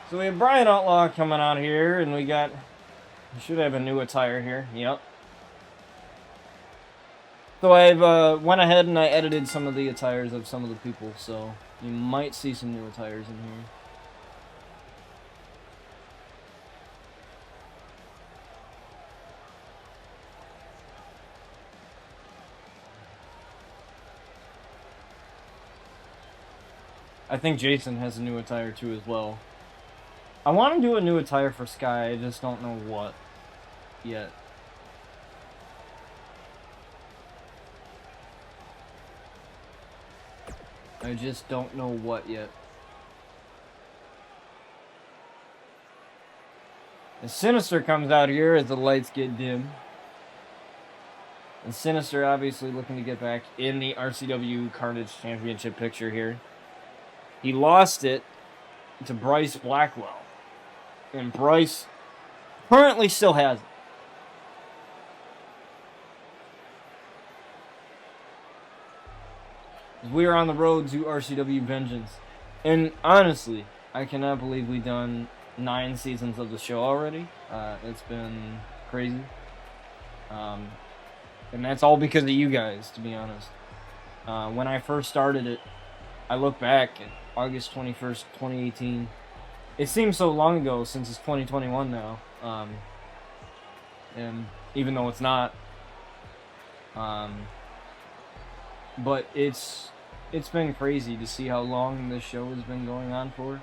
So we have Brian Outlaw coming out here, and we should have a new attire here. Yep. So I've went ahead and I edited some of the attires of some of the people, so you might see some new attires in here. I think Jason has a new attire too as well. I want to do a new attire for Sky, I just don't know what yet. I just don't know what yet. And Sinister comes out here as the lights get dim. And Sinister obviously looking to get back in the RCW Carnage Championship picture here. He lost it to Bryce Blackwell. And Bryce currently still has it. We are on the road to RCW Vengeance. And honestly, I cannot believe we've done 9 seasons of the show already. It's been crazy. And that's all because of you guys, to be honest. When I first started it, I look back at August 21st, 2018. It seems so long ago since it's 2021 now. And even though it's not. But it's been crazy to see how long this show has been going on for.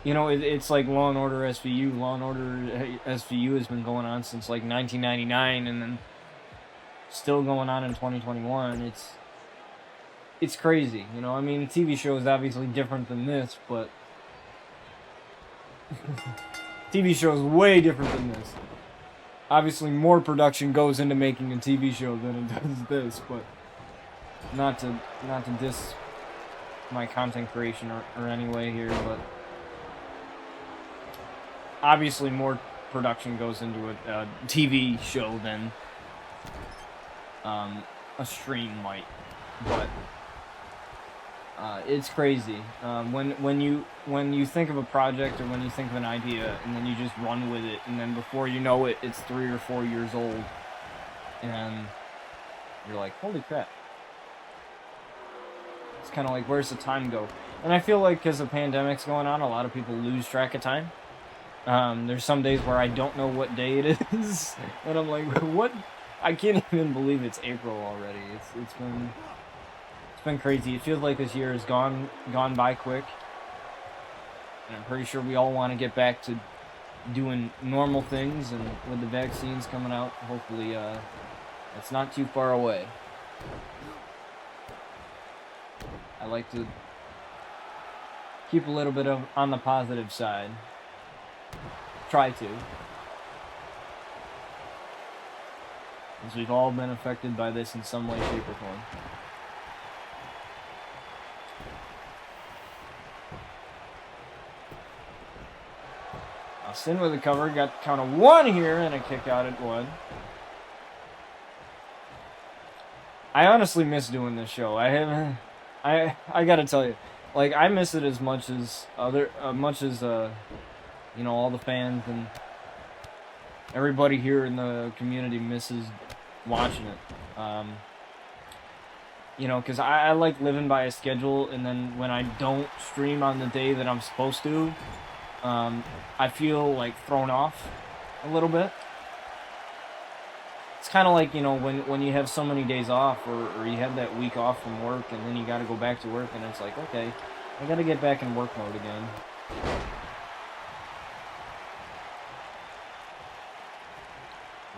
You know, it's like Law & Order SVU. Law & Order SVU has been going on since like 1999, and then still going on in 2021. It's crazy, you know. I mean, TV show is obviously different than this, but TV show is way different than this. Obviously, more production goes into making a TV show than it does this, but not to diss my content creation or any way here, but obviously more production goes into a TV show than a stream might, but it's crazy. When you think of a project or when you think of an idea and then you just run with it, and then before you know it, it's 3 or 4 years old, and you're like, holy crap. It's kind of like, where's the time go? And I feel like because the pandemic's going on, a lot of people lose track of time. There's some days where I don't know what day it is, and I'm like, what? I can't even believe it's April already. It's been crazy. It feels like this year has gone by quick, and I'm pretty sure we all want to get back to doing normal things. And with the vaccines coming out, hopefully, it's not too far away. I like to keep a little bit on the positive side. Try to. As we've all been affected by this in some way, shape, or form. Sin with the cover, got count of 1 here, and a kick out at 1. I honestly miss doing this show. I gotta tell you, like, I miss it as much as you know, all the fans and everybody here in the community misses watching it. You know, because I like living by a schedule, and then when I don't stream on the day that I'm supposed to, I feel like thrown off a little bit. It's kind of like, you know, when you have so many days off, or you have that week off from work, and then you got to go back to work, and it's like, okay, I got to get back in work mode again.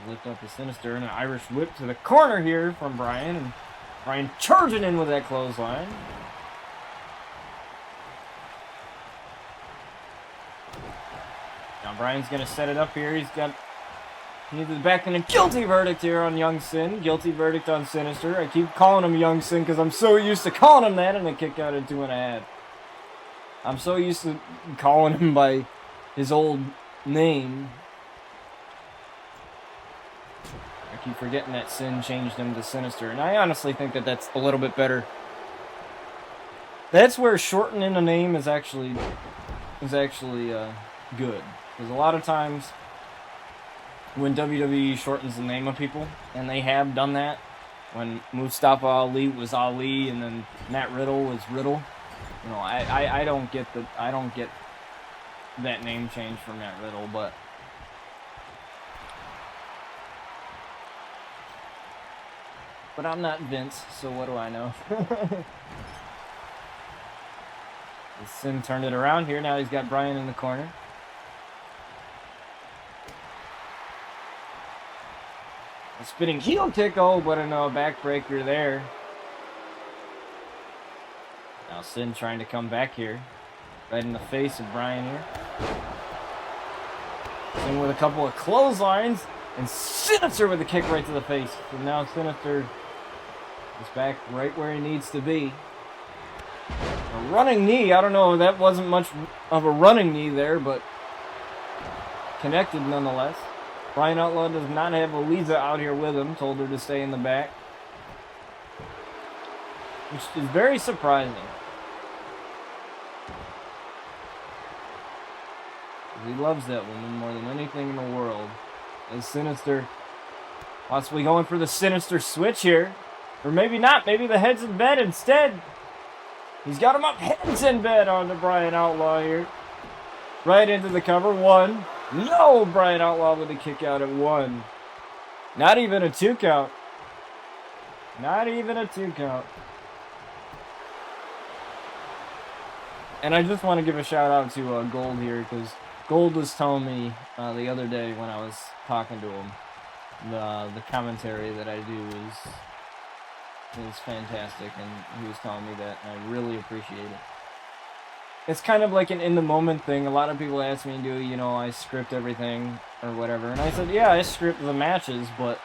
Lift up the Sinister, and an Irish whip to the corner here from Brian, and Brian charging in with that clothesline. Now Brian's going to set it up here. He needs the back and a guilty verdict here on Young Sin. Guilty verdict on Sinister. I keep calling him Young Sin because I'm so used to calling him that, and a kick out at 2.5. I'm so used to calling him by his old name. I keep forgetting that Sin changed him to Sinister, and I honestly think that that's a little bit better. That's where shortening a name is actually good. Because a lot of times when WWE shortens the name of people, and they have done that, when Mustafa Ali was Ali and then Matt Riddle was Riddle, you know, I don't get that name change for Matt Riddle, but I'm not Vince, so what do I know? Sin turned it around here. Now he's got Bryan in the corner. A spinning heel kick. Oh, but a backbreaker there. Now Sin trying to come back here. Right in the face of Bryan here. Sin with a couple of clotheslines. And Sinister with a kick right to the face. So now Sinister is back right where he needs to be. A running knee. I don't know. That wasn't much of a running knee there, but connected nonetheless. Bryan Outlaw does not have Eliza out here with him. Told her to stay in the back. Which is very surprising. He loves that woman more than anything in the world. As Sinister possibly going for the Sinister switch here. Or maybe not. Maybe the head's in bed instead. He's got him up. Heads in bed onto Bryan Outlaw here. Right into the cover. 1. No! Bryan Outlaw with a kick out at 1. Not even a 2 count. Not even a 2 count. And I just want to give a shout out to Gold here, because Gold was telling me the other day when I was talking to him, the commentary that I do is fantastic, and he was telling me that, and I really appreciate it. It's kind of like an in-the-moment thing. A lot of people ask me, I script everything or whatever, and I said, yeah, I script the matches, but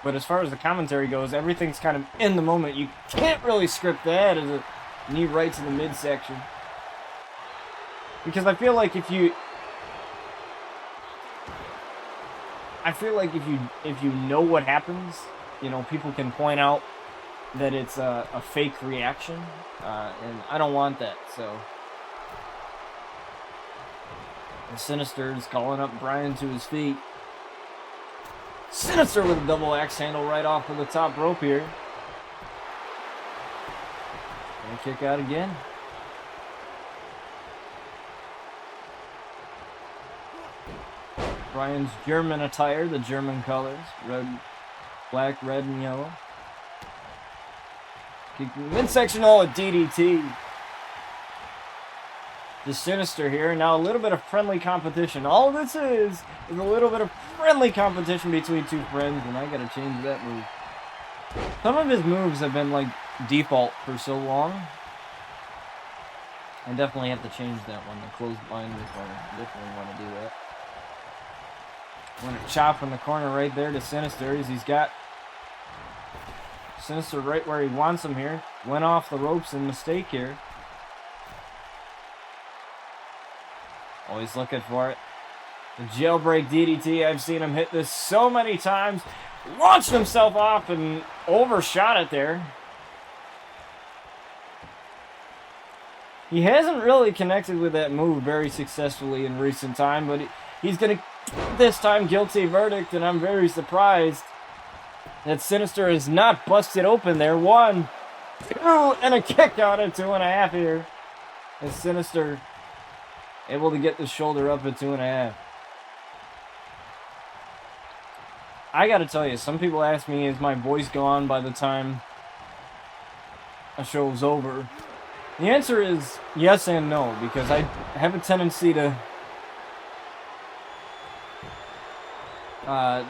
as far as the commentary goes, everything's kind of in the moment. You can't really script that as a knee right to the midsection. Because I feel like if you know what happens, people can point out that it's a fake reaction, and I don't want that. So Sinister is calling up Bryan to his feet. Sinister with a double axe handle right off of the top rope here. And kick out again. Bryan's German attire, the German colors. Black, red, and yellow. Kicking midsection, a DDT. The Sinister here. Now a little bit of friendly competition. All this is a little bit of friendly competition between two friends, and I gotta change that move. Some of his moves have been like default for so long. I definitely have to change that one. The close line this one. I definitely want to do that. Want to chop in the corner right there to Sinister as he's got Sinister right where he wants him here. Went off the ropes and mistake here. Always looking for it. The jailbreak DDT. I've seen him hit this so many times. Launched himself off and overshot it there. He hasn't really connected with that move very successfully in recent time, but he's going to this time guilty verdict, and I'm very surprised that Sinister is not busted open there. 1, 2, and a kick out at 2.5 here. As Sinister able to get the shoulder up at 2.5. I gotta tell you, some people ask me, is my voice gone by the time a show's over? The answer is yes and no, because I have a tendency to...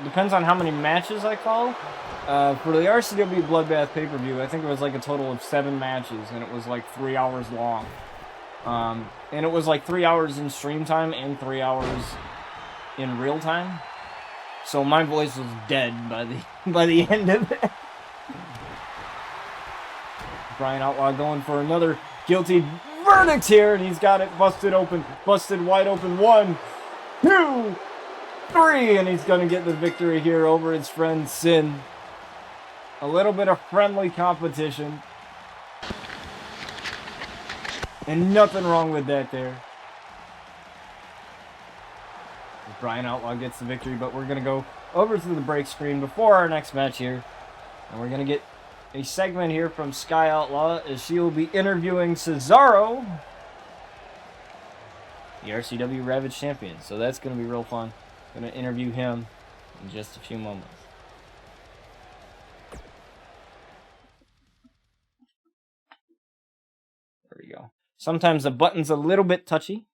depends on how many matches I call. For the RCW Bloodbath pay-per-view, I think it was like a total of 7 matches, and it was like 3 hours long. And it was like 3 hours in stream time and 3 hours in real time. So my voice was dead by the end of it. Bryan Outlaw going for another guilty verdict here, and he's got it busted wide open. 1, 2, 3, and he's going to get the victory here over his friend Sin. A little bit of friendly competition. And nothing wrong with that there. Brian Outlaw gets the victory, but we're going to go over to the break screen before our next match here. And we're going to get a segment here from Sky Outlaw as she will be interviewing Cesaro, the RCW Ravage Champion. So that's going to be real fun. Going to interview him in just a few moments. There we go. Sometimes the button's a little bit touchy.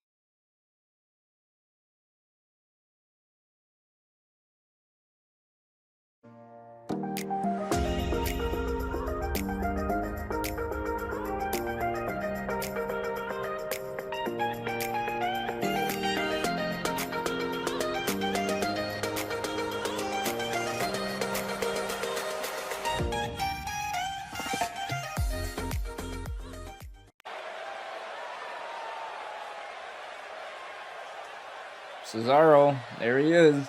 Cesaro, there he is.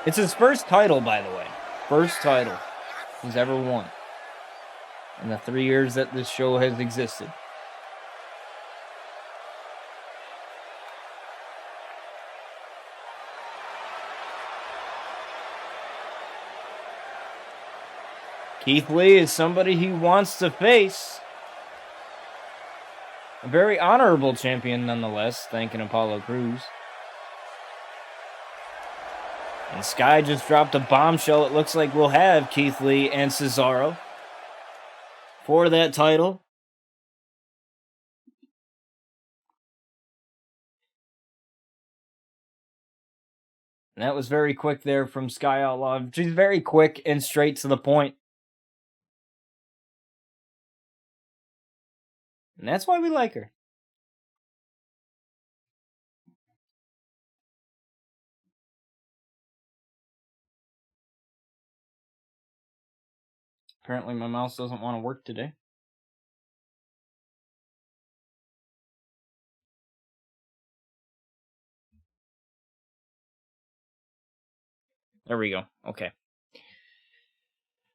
It's his first title, by the way. First title he's ever won in the 3 years that this show has existed. Keith Lee is somebody he wants to face. A very honorable champion nonetheless, thanking Apollo Crews. And Sky just dropped a bombshell. It looks like we'll have Keith Lee and Cesaro for that title. And that was very quick there from Sky Outlaw. She's very quick and straight to the point. And that's why we like her. Apparently my mouse doesn't want to work today. There we go. Okay.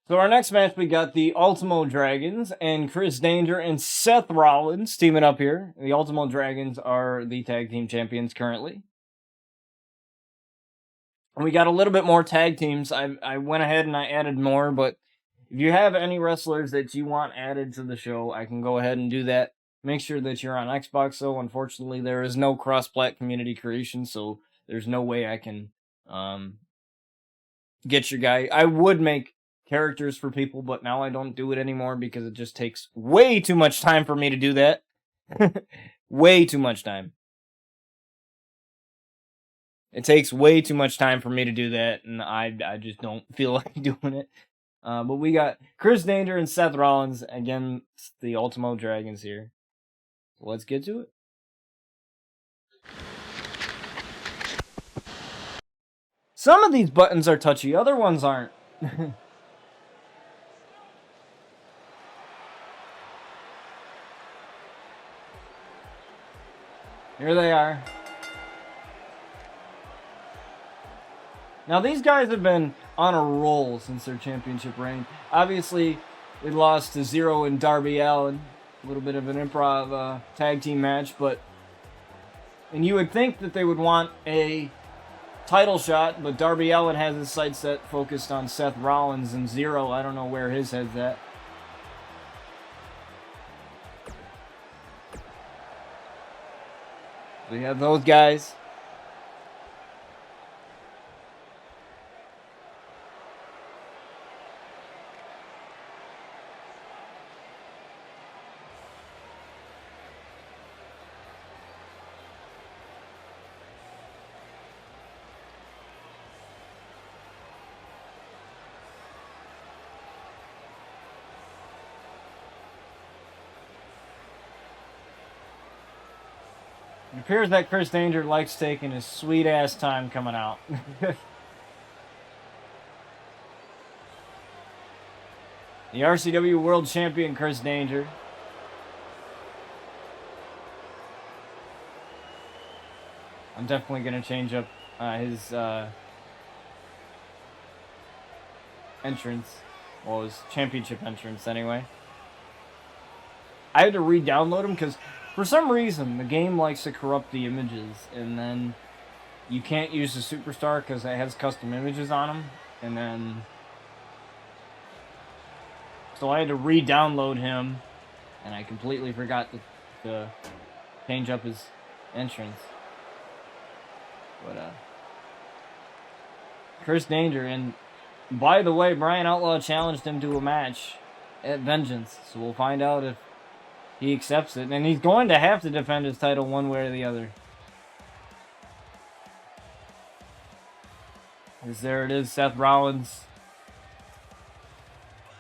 So our next match, we got the Ultimo Dragons and Chris Danger and Seth Rollins teaming up here. The Ultimo Dragons are the tag team champions currently. And we got a little bit more tag teams. I went ahead and I added more, but if you have any wrestlers that you want added to the show, I can go ahead and do that. Make sure that you're on Xbox, though. Unfortunately, there is no cross-plat community creation, so there's no way I can get your guy. I would make characters for people, but now I don't do it anymore because it just takes way too much time for me to do that. Way too much time. It takes way too much time for me to do that, and I just don't feel like doing it. But we got Chris Danger and Seth Rollins again, the Ultimo Dragons here. So let's get to it. Some of these buttons are touchy, other ones aren't. Here they are. Now, these guys have been on a roll since their championship reign. Obviously, they lost to Zero and Darby Allin. A little bit of an improv tag team match, and you would think that they would want a title shot, but Darby Allin has his sights set focused on Seth Rollins, and Zero, I don't know where his head's at. We have those guys. It appears that Chris Danger likes taking his sweet-ass time coming out. The RCW World Champion, Chris Danger. I'm definitely going to change up his entrance. Well, his championship entrance anyway. I had to re-download him because for some reason the game likes to corrupt the images, and then you can't use the superstar because it has custom images on him, and then so I had to re-download him, and I completely forgot to change up his entrance. But Chris Danger, and by the way, Brian Outlaw challenged him to a match at Vengeance, so we'll find out if he accepts it, and he's going to have to defend his title one way or the other. Because there it is, Seth Rollins.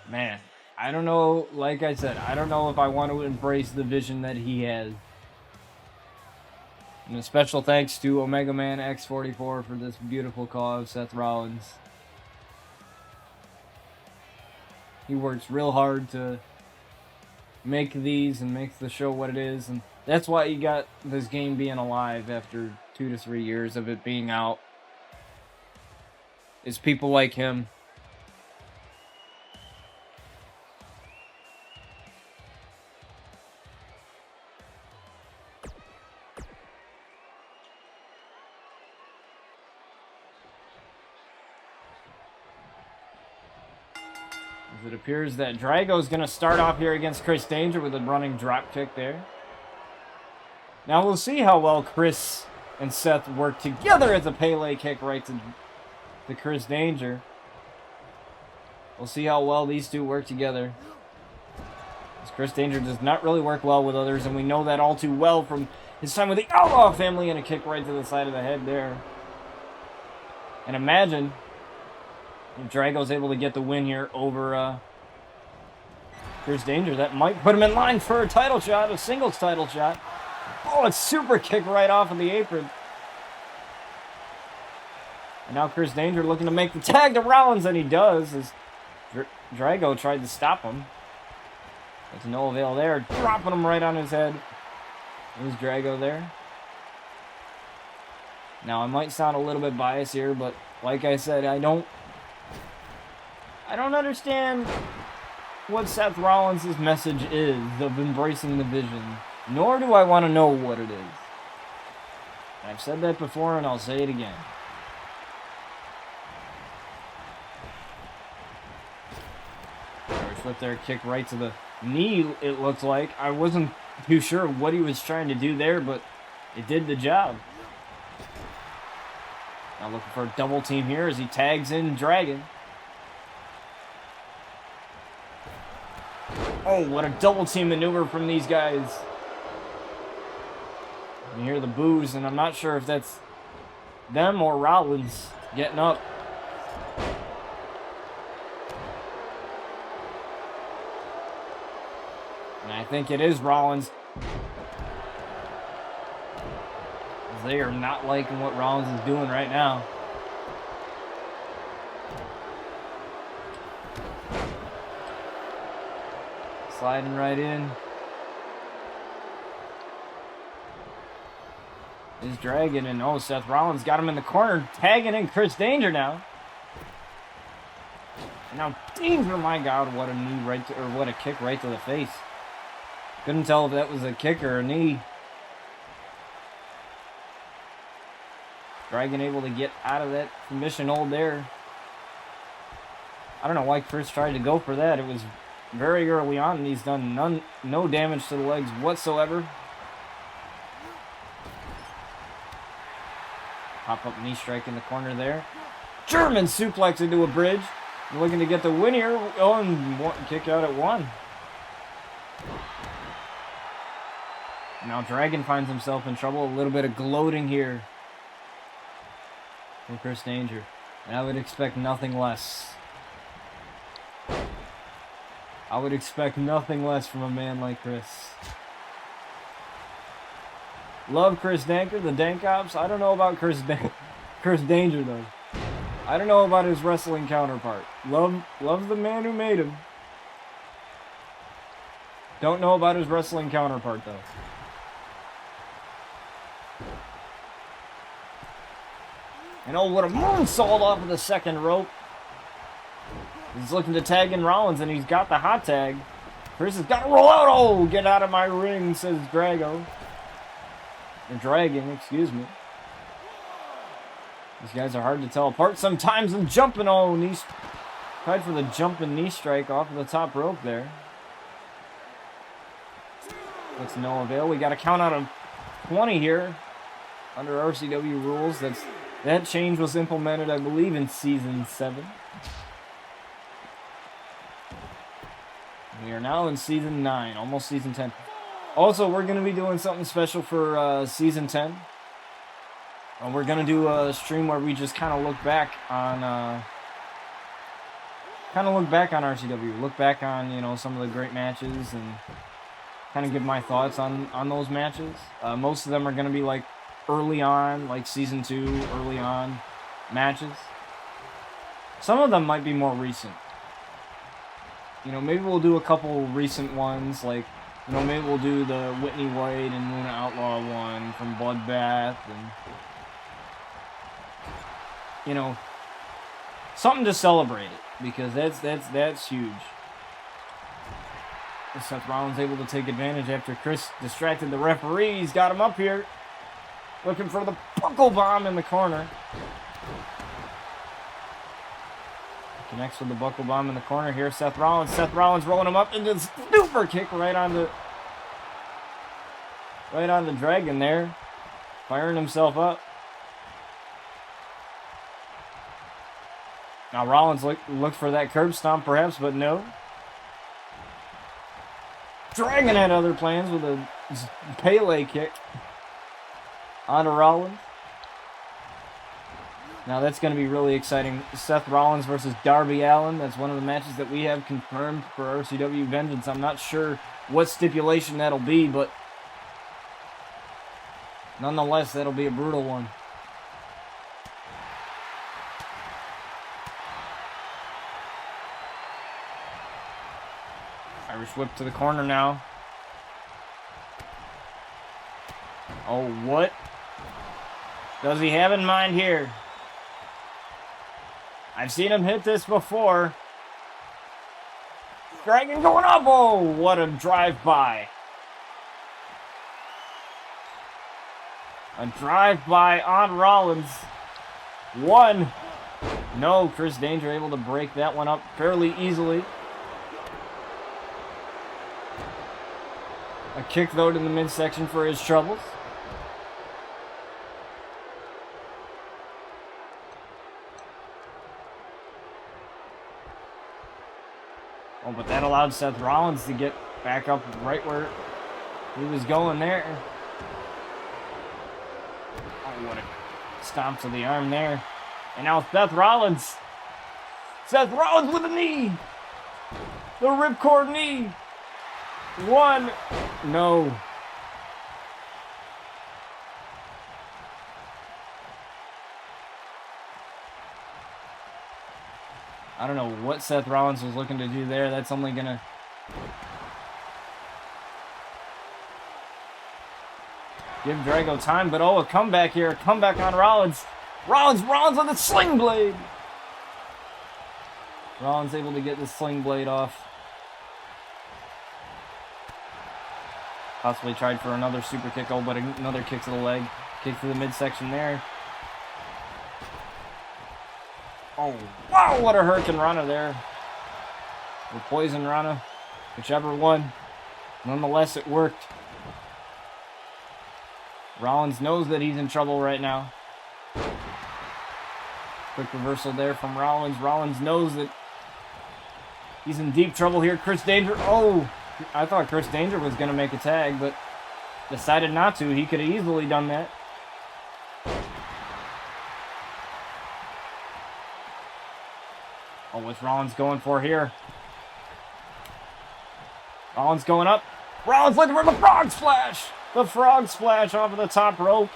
Man, I don't know, like I said, I don't know if I want to embrace the vision that he has. And a special thanks to Omega Man X44 for this beautiful call of Seth Rollins. He works real hard to make these and make the show what it is, and that's why you got this game being alive after 2 to 3 years of it being out. It's people like him. It appears that Drago's going to start off here against Chris Danger with a running drop kick there. Now we'll see how well Chris and Seth work together as a Pele kick right to Chris Danger. We'll see how well these two work together. As Chris Danger does not really work well with others, and we know that all too well from his time with the Outlaw family, and a kick right to the side of the head there. And imagine if Drago's able to get the win here over Chris Danger, that might put him in line for a title shot, a singles title shot. Oh, it's super kick right off of the apron. And now Chris Danger looking to make the tag to Rollins, and he does, as Drago tried to stop him. It's no avail there, dropping him right on his head. There's Drago there. Now, I might sound a little bit biased here, but like I said, I don't understand what Seth Rollins' message is of embracing the vision, nor do I want to know what it is. I've said that before, and I'll say it again. Flip there, kick right to the knee, it looks like. I wasn't too sure what he was trying to do there, but it did the job. Now looking for a double team here as he tags in Dragon. Oh, what a double team maneuver from these guys. You hear the boos, and I'm not sure if that's them or Rollins getting up. And I think it is Rollins. They are not liking what Rollins is doing right now. Sliding right in. Is Dragon, and oh, Seth Rollins got him in the corner, tagging in Chris Danger now. And now Danger, my God, what a knee right to, or what a kick right to the face. Couldn't tell if that was a kick or a knee. Dragon able to get out of that submission hold there. I don't know why Chris tried to go for that. It was very early on, and he's done no damage to the legs whatsoever. Pop-up knee strike in the corner there. German suplex into a bridge. Looking to get the win here. Oh, and kick out at one. Now Dragon finds himself in trouble. A little bit of gloating here from Chris Danger. And I would expect nothing less. I would expect nothing less from a man like Chris. Love Chris Danger, the Dank Ops. I don't know about Chris Danger, though. I don't know about his wrestling counterpart. Love the man who made him. Don't know about his wrestling counterpart, though. And oh, what a moonsault off of the second rope. He's looking to tag in Rollins, and he's got the hot tag. Chris has got to roll out. Oh, get out of my ring, says Drago. Or Dragon, excuse me. These guys are hard to tell apart sometimes. And jumping, oh, knee. Tried for the jumping knee strike off of the top rope there. That's no avail. We got a count out of 20 here under RCW rules. That change was implemented, I believe, in Season 7. We are now in Season 9, almost Season 10. Also, we're going to be doing something special for Season 10. We're going to do a stream where we just kind of look back on RCW. Look back on, you know, some of the great matches and kind of give my thoughts on those matches. Most of them are going to be like early on, like Season 2, early on matches. Some of them might be more recent. You know, maybe we'll do a couple recent ones, like, you know, maybe we'll do the Whitney White and Luna Outlaw one from Bloodbath, and, you know, something to celebrate it, because that's huge. Seth Rollins able to take advantage after Chris distracted the referee. He's got him up here, looking for the buckle bomb in the corner. Connects with the buckle bomb in the corner here. Seth Rollins rolling him up into the super kick right on the Dragon there. Firing himself up. Now Rollins looked for that curb stomp perhaps, but no. Dragon had other plans with a Pele kick onto Rollins. Now that's going to be really exciting. Seth Rollins versus Darby Allin. That's one of the matches that we have confirmed for RCW Vengeance. I'm not sure what stipulation that'll be, but nonetheless, that'll be a brutal one. Irish whip to the corner now. Oh, what does he have in mind here? I've seen him hit this before. Dragon going up. Oh, what a drive-by. A drive-by on Rollins. One. No, Chris Danger able to break that one up fairly easily. A kick, though, to the midsection for his troubles. Oh, but that allowed Seth Rollins to get back up right where he was going there. Oh, what a stomp to the arm there. And now Seth Rollins. Seth Rollins with a knee. The ripcord knee. One. No. I don't know what Seth Rollins was looking to do there. That's only going to give Drago time. But oh, a comeback here. A comeback on Rollins. Rollins on the sling blade. Rollins able to get the sling blade off. Possibly tried for another super kick. Oh, but another kick to the leg. Kick to the midsection there. Oh, wow, what a Hurricane Rana there. Or Poison Rana, whichever one. Nonetheless, it worked. Rollins knows that he's in trouble right now. Quick reversal there from Rollins. Rollins knows that he's in deep trouble here. Chris Danger, oh, I thought Chris Danger was going to make a tag, but decided not to. He could have easily done that. Oh, what's Rollins going for here? Rollins going up. Rollins looking for the frog splash. The frog splash off of the top rope.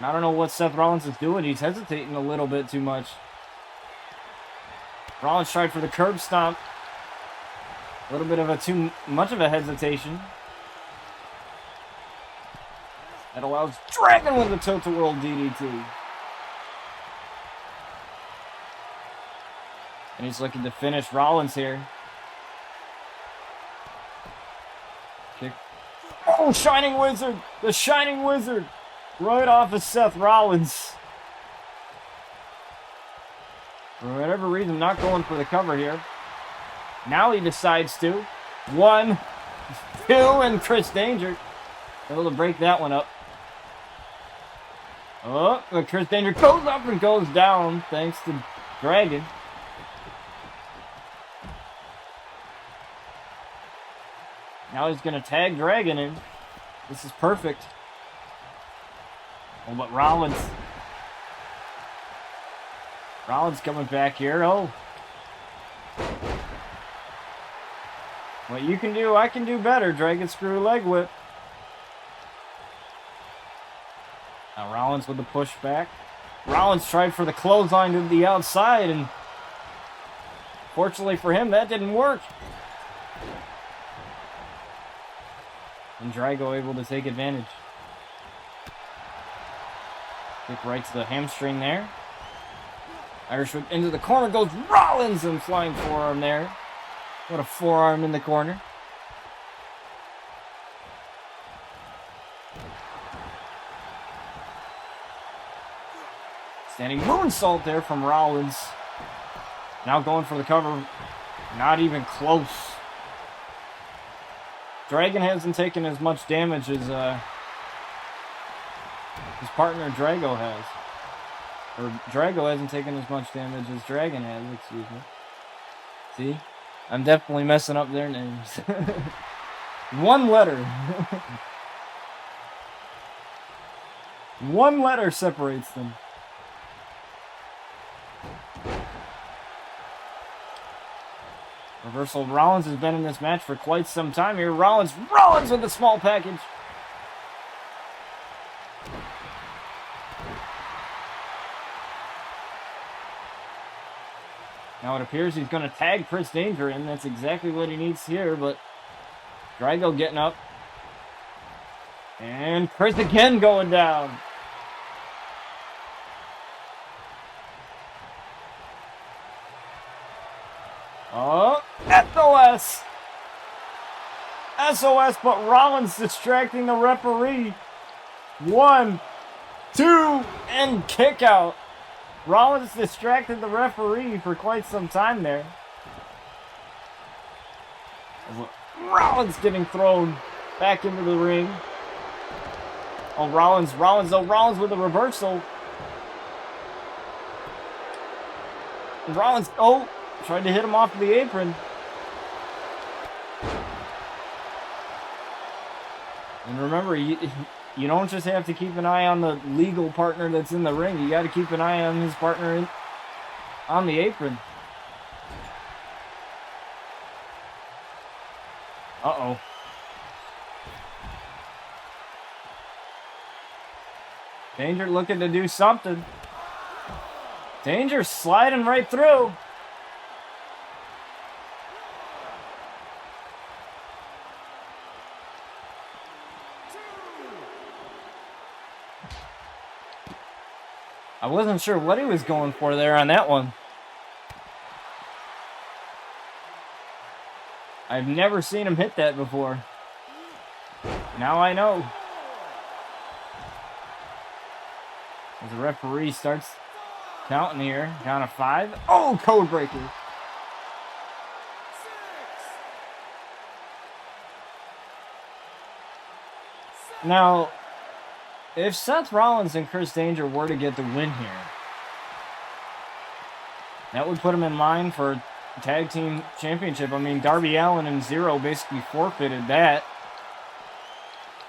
I don't know what Seth Rollins is doing. He's hesitating a little bit too much. Rollins tried for the curb stomp. A little bit of too much of a hesitation. That allows Dragon with the tilt-a-whirl DDT. And he's looking to finish Rollins here. Kick. Oh, Shining Wizard! The Shining Wizard! Right off of Seth Rollins. For whatever reason, not going for the cover here. Now he decides to. 1, 2, and Chris Danger able to break that one up. Oh, but Chris Danger goes up and goes down thanks to Dragon. Now he's going to tag Dragon in. This is perfect. Oh, but Rollins coming back here. Oh. What you can do, I can do better. Dragon screw leg whip. Now Rollins with the pushback. Rollins tried for the clothesline to the outside, and fortunately for him, that didn't work. And Drago able to take advantage. Kick right to the hamstring there. Irish whip into the corner goes Rollins, and flying forearm there. What a forearm in the corner. Standing moonsault there from Rollins. Now going for the cover. Not even close. Dragon hasn't taken as much damage as his partner Drago has. Or Drago hasn't taken as much damage as Dragon has, excuse me. See? I'm definitely messing up their names. One letter. One letter separates them. Reversal. Rollins has been in this match for quite some time here. Rollins with a small package. Now it appears he's going to tag Chris Danger in. That's exactly what he needs here, but Drago getting up. And Chris again going down. Oh, SOS! SOS, but Rollins distracting the referee. 1, 2, and kick out. Rollins distracted the referee for quite some time there. Rollins getting thrown back into the ring. Oh, Rollins with a reversal. Rollins, oh, tried to hit him off the apron. And remember, you don't just have to keep an eye on the legal partner that's in the ring. You got to keep an eye on his partner on the apron. Uh-oh. Danger looking to do something. Danger sliding right through. I wasn't sure what he was going for there on that one. I've never seen him hit that before. Now I know. As the referee starts counting here. Count of 5. Oh, code breaker. Now, if Seth Rollins and Chris Danger were to get the win here, that would put him in line for a tag team championship. I mean, Darby Allin and Zero basically forfeited that.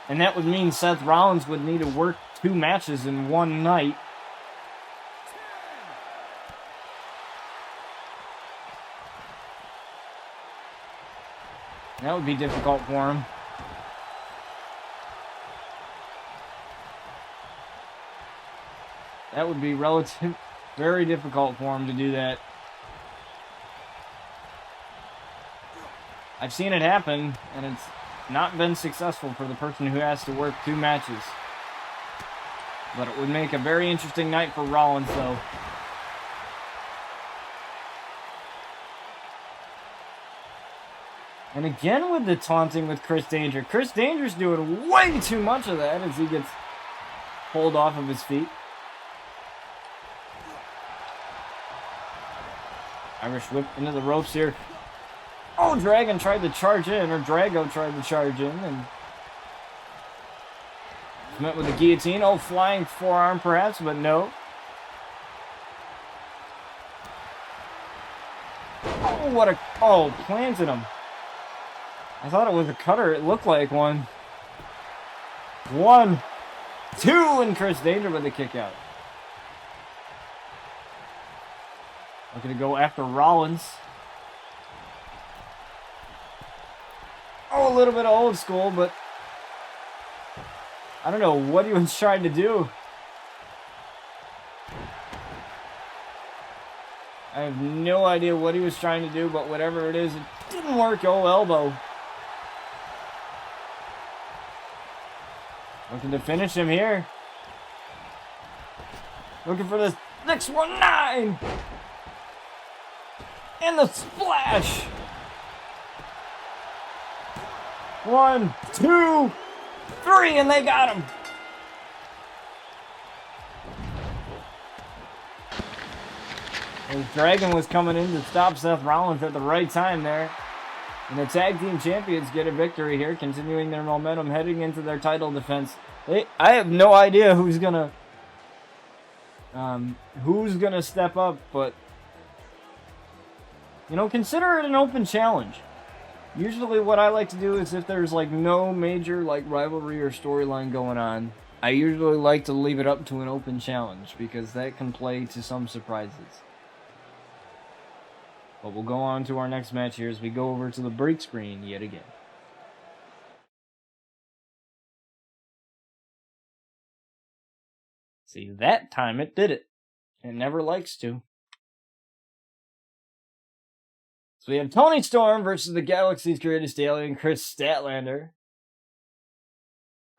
And that would mean Seth Rollins would need to work 2 matches in one night. That would be difficult for him. That would be very difficult for him to do that. I've seen it happen, and it's not been successful for the person who has to work 2 matches. But it would make a very interesting night for Rollins, though. And again with the taunting with Chris Danger. Chris Danger's doing way too much of that as he gets pulled off of his feet. Irish whip into the ropes here. Oh, Dragon tried to charge in, or Drago tried to charge in, and met with a guillotine. Oh, flying forearm perhaps, but no. Oh, what a... Oh, planted him. I thought it was a cutter. It looked like one. 1, 2, and Chris Danger with the kick out. Looking to go after Rollins. Oh, a little bit of old school, but I don't know what he was trying to do. I have no idea what he was trying to do, but whatever it is, it didn't work. Oh, elbow. Looking to finish him here. Looking for this next one. 9. And the splash. 1, 2, 3, and they got him. And Dragon was coming in to stop Seth Rollins at the right time there. And the tag team champions get a victory here, continuing their momentum heading into their title defense. I have no idea who's gonna step up, but you know, consider it an open challenge. Usually what I like to do is if there's like no major like rivalry or storyline going on, I usually like to leave it up to an open challenge because that can play to some surprises. But we'll go on to our next match here as we go over to the break screen yet again. See, that time it did it. It never likes to. So we have Toni Storm versus the Galaxy's Greatest Alien, Chris Statlander.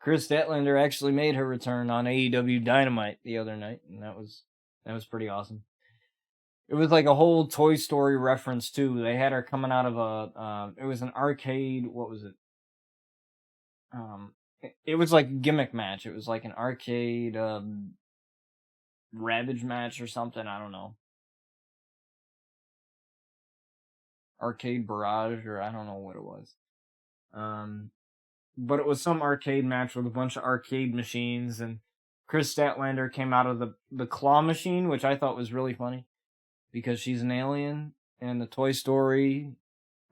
Chris Statlander actually made her return on AEW Dynamite the other night, and that was pretty awesome. It was like a whole Toy Story reference too. They had her coming out of a it was an arcade, what was it? It was like a gimmick match. It was like an arcade Ravage match or something, I don't know. Arcade Barrage, or I don't know what it was. But it was some arcade match with a bunch of arcade machines, and Chris Statlander came out of the claw machine, which I thought was really funny because she's an alien, and the Toy Story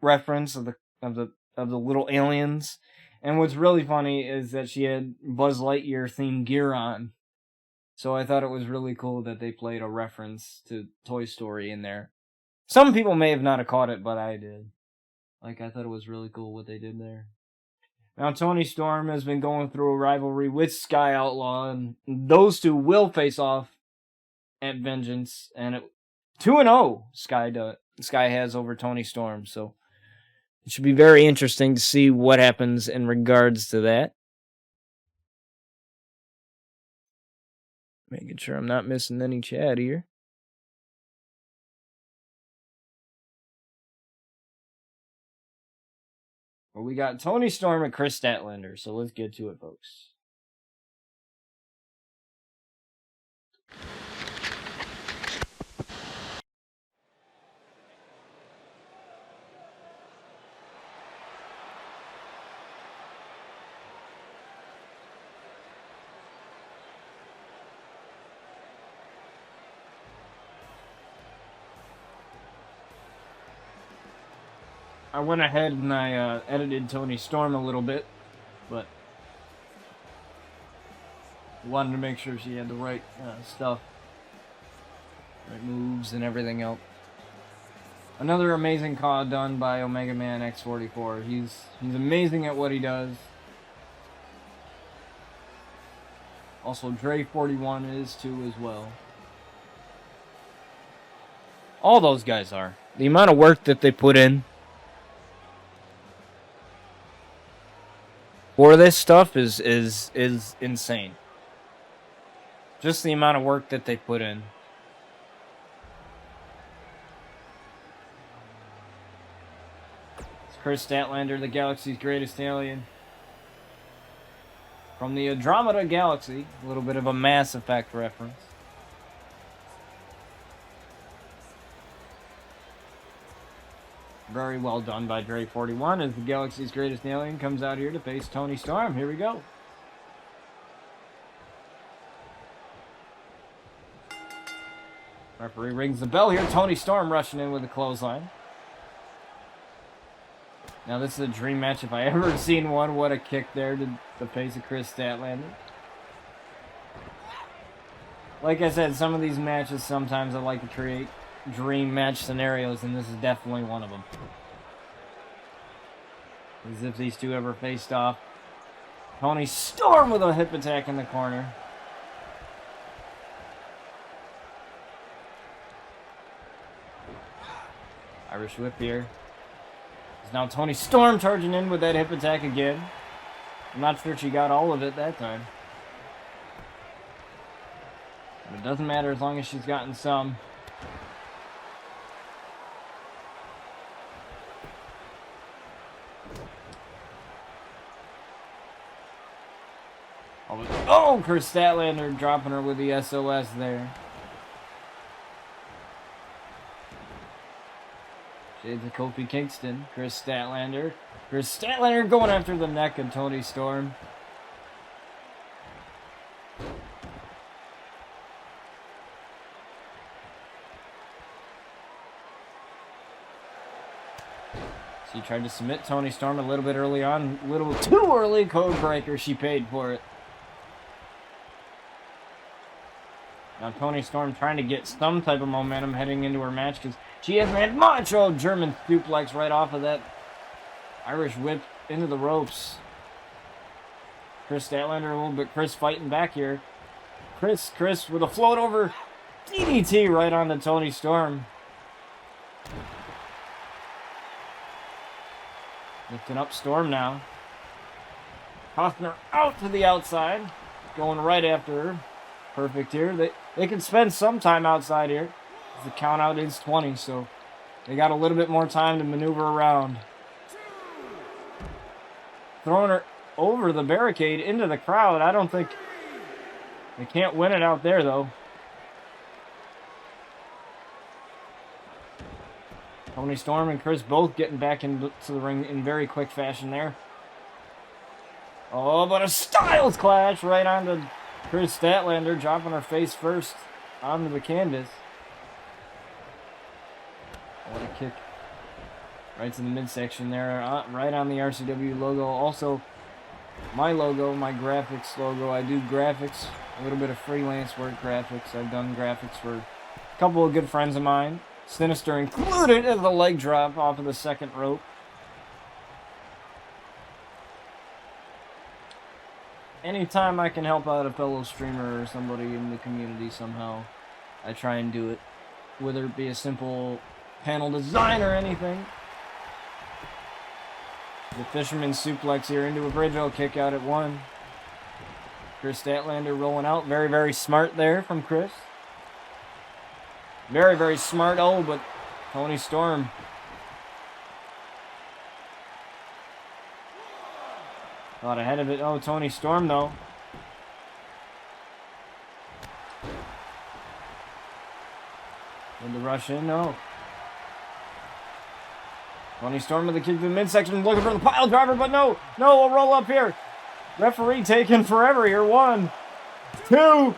reference of the little aliens. And what's really funny is that she had Buzz Lightyear themed gear on. So I thought it was really cool that they played a reference to Toy Story in there. Some people may have not have caught it, but I did. Like, I thought it was really cool what they did there. Now, Toni Storm has been going through a rivalry with Sky Outlaw, and those two will face off at Vengeance. And 2-0 Sky has over Toni Storm, so it should be very interesting to see what happens in regards to that. Making sure I'm not missing any chat here. Well, we got Toni Storm and Chris Statlander, so let's get to it, folks. I went ahead and I edited Toni Storm a little bit, but wanted to make sure she had the right stuff, right moves and everything else. Another amazing call done by Omega Man X44. He's amazing at what he does. Also, Dre41 is too as well. All those guys are. The amount of work that they put in for this stuff is insane. Just the amount of work that they put in. It's Chris Statlander, the galaxy's greatest alien. From the Andromeda Galaxy. A little bit of a Mass Effect reference. Very well done by Dre41 as the galaxy's greatest alien comes out here to face Tony Storm. Here we go. Referee rings the bell here. Tony Storm rushing in with a clothesline. Now this is a dream match if I ever seen one. What a kick there to the face of Chris Statlander. Like I said, some of these matches sometimes I like to create dream match scenarios, and this is definitely one of them. As if these two ever faced off. Tony Storm with a hip attack in the corner. Irish whip here. It's now Tony Storm charging in with that hip attack again. I'm not sure she got all of it that time. But it doesn't matter as long as she's gotten some. Oh, Chris Statlander dropping her with the SOS there. Shades of Kofi Kingston. Chris Statlander. Chris Statlander going after the neck of Tony Storm. She tried to submit Tony Storm a little bit early on. A little too early. Code breaker. She paid for it. Now Tony Storm trying to get some type of momentum heading into her match because she hasn't had much. Oh, German suplex right off of that Irish whip into the ropes. Chris Statlander a little bit. Chris fighting back here. Chris with a float over DDT right onto Tony Storm. Lifting up Storm now. Tossing her out to the outside. Going right after her. Perfect here. They can spend some time outside here. The count out is 20, so they got a little bit more time to maneuver around. Throwing her over the barricade into the crowd. I don't think they can't win it out there, though. Tony Storm and Chris both getting back into the ring in very quick fashion there. Oh, but a Styles clash right onto Chris Statlander, dropping her face first onto the canvas. What a kick. Right to the midsection there, right on the RCW logo. Also, my logo, my graphics logo. I do graphics, a little bit of freelance work graphics. I've done graphics for a couple of good friends of mine. Sinister included as the leg drop off of the second rope. Anytime I can help out a fellow streamer or somebody in the community somehow, I try and do it. Whether it be a simple panel design or anything. The Fisherman suplex here into a bridge. Oh, kick out at one. Chris Statlander rolling out. Very, very smart there from Chris. Very, very smart. Oh, but Tony Storm. Got ahead of it. Oh, Tony Storm, though. With the rush in, no. Tony Storm with the kick to the midsection, looking for the pile driver, but no, a roll up here. Referee taking forever here. 1, 2,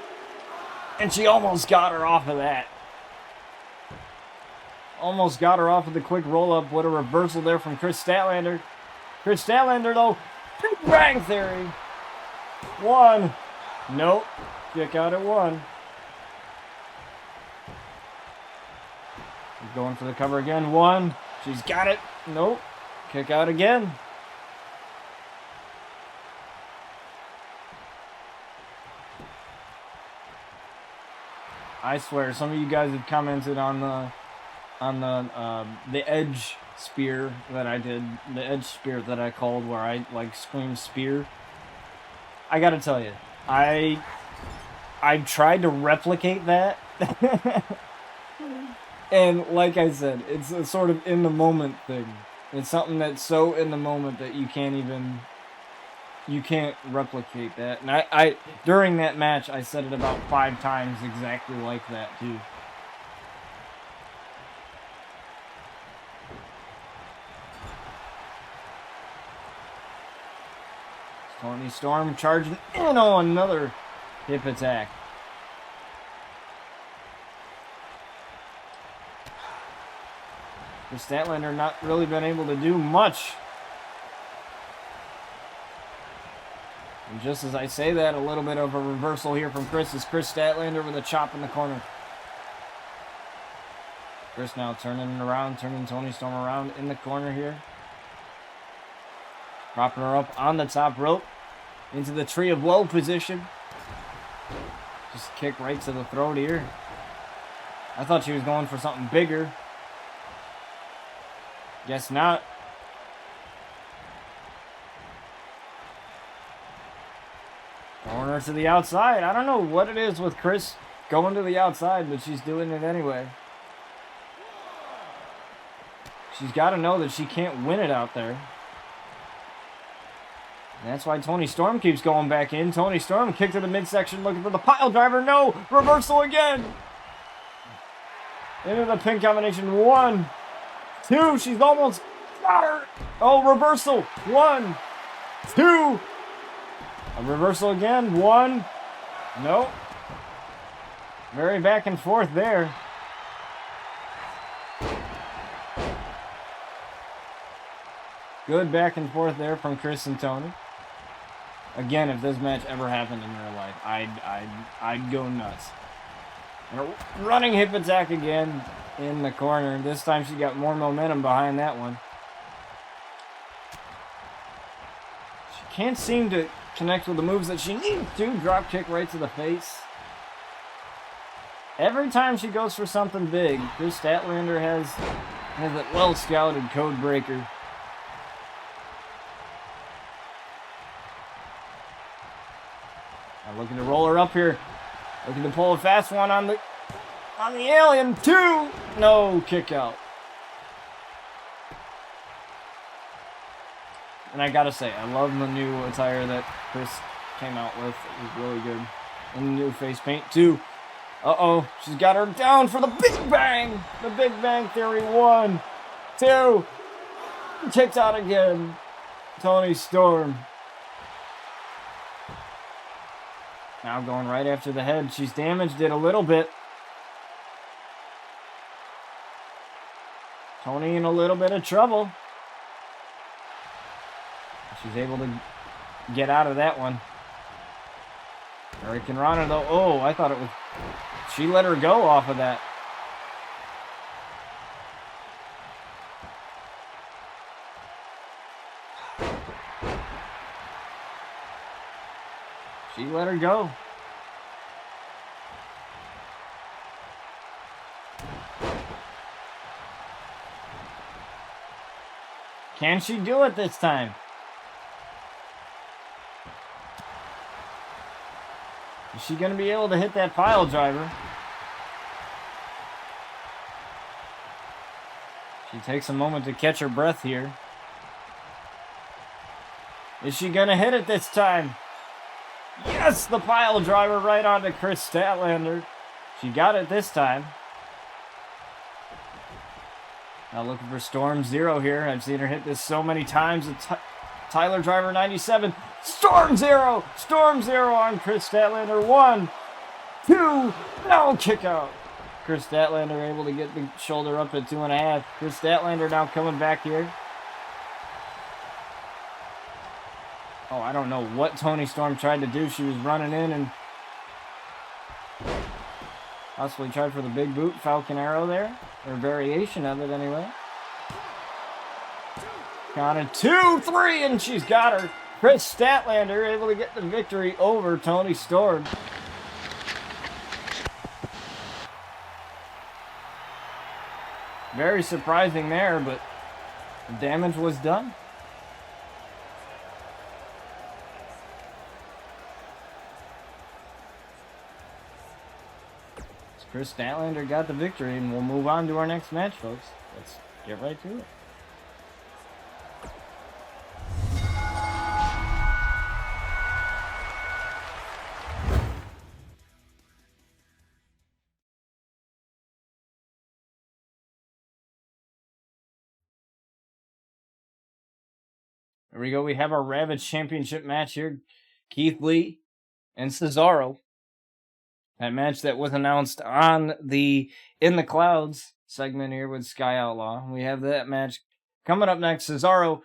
and she almost got her off of that. Almost got her off of the quick roll up. What a reversal there from Chris Statlander. Chris Statlander, though, Big Bang Theory. 1, nope, kick out at 1. She's going for the cover again. 1. She's got it. Nope. Kick out again. I swear, some of you guys have commented on the edge spear that I did, the edge spear that I called, where I like scream spear. I gotta tell you, I I've tried to replicate that. And like I said, it's a sort of in the moment thing. It's something that's so in the moment that you can't replicate that. And I during that match, I said it about 5 times exactly like that too. Toni Storm charging in on another hip attack. Kris Statlander not really been able to do much. And just as I say that, a little bit of a reversal here from Kris is Kris Statlander with a chop in the corner. Kris now turning Toni Storm around in the corner here. Propping her up on the top rope into the tree of woe position. Just kick right to the throat here. I thought she was going for something bigger. Guess not. Corner to the outside. I don't know what it is with Kris going to the outside, but she's doing it anyway. She's got to know that she can't win it out there. And that's why Toni Storm keeps going back in. Toni Storm kick to the midsection looking for the pile driver. No! Reversal again! Into the pin combination. 1, 2. She's almost got her. Oh, reversal. 1, 2. A reversal again. 1. Nope. Very back and forth there. Good back and forth there from Kris and Toni. Again, if this match ever happened in real life, I'd go nuts. And a running hip attack again in the corner. This time she got more momentum behind that one. She can't seem to connect with the moves that she needs to. Drop kick right to the face. Every time she goes for something big, Kris Statlander has that well-scouted code breaker. Now looking to roll her up here. Looking to pull a fast one on the alien. 2. No, kick out. And I gotta say, I love the new attire that Kris came out with. It was really good. And the new face paint too. Uh-oh, she's got her down for the Big Bang! The Big Bang Theory. 1, 2. Kicked out again. Toni Storm. Now going right after the head. She's damaged it a little bit. Toni in a little bit of trouble. She's able to get out of that one. Hurricane Rana though. Oh, I thought it was... She let her go off of that. She let her go. Can she do it this time? Is she going to be able to hit that pile driver? She takes a moment to catch her breath here. Is she going to hit it this time? Yes, the pile driver right onto Kris Statlander. She got it this time. Now looking for Storm Zero here. I've seen her hit this so many times. Tyler Driver 97. Storm Zero! Storm Zero on Kris Statlander. 1, 2. No, kick out. Kris Statlander able to get the shoulder up at 2.5. Kris Statlander now coming back here. Oh, I don't know what Toni Storm tried to do. She was running in and possibly tried for the big boot, Falcon Arrow there. Or variation of it anyway. Counted 2, 3, and she's got her. Kris Statlander able to get the victory over Toni Storm. Very surprising there, but the damage was done. Chris Statlander got the victory, and we'll move on to our next match, folks. Let's get right to it. There we go. We have our Ravage Championship match here. Keith Lee and Cesaro. That match that was announced on the In the Clouds segment here with Sky Outlaw. We have that match coming up next. Cesaro,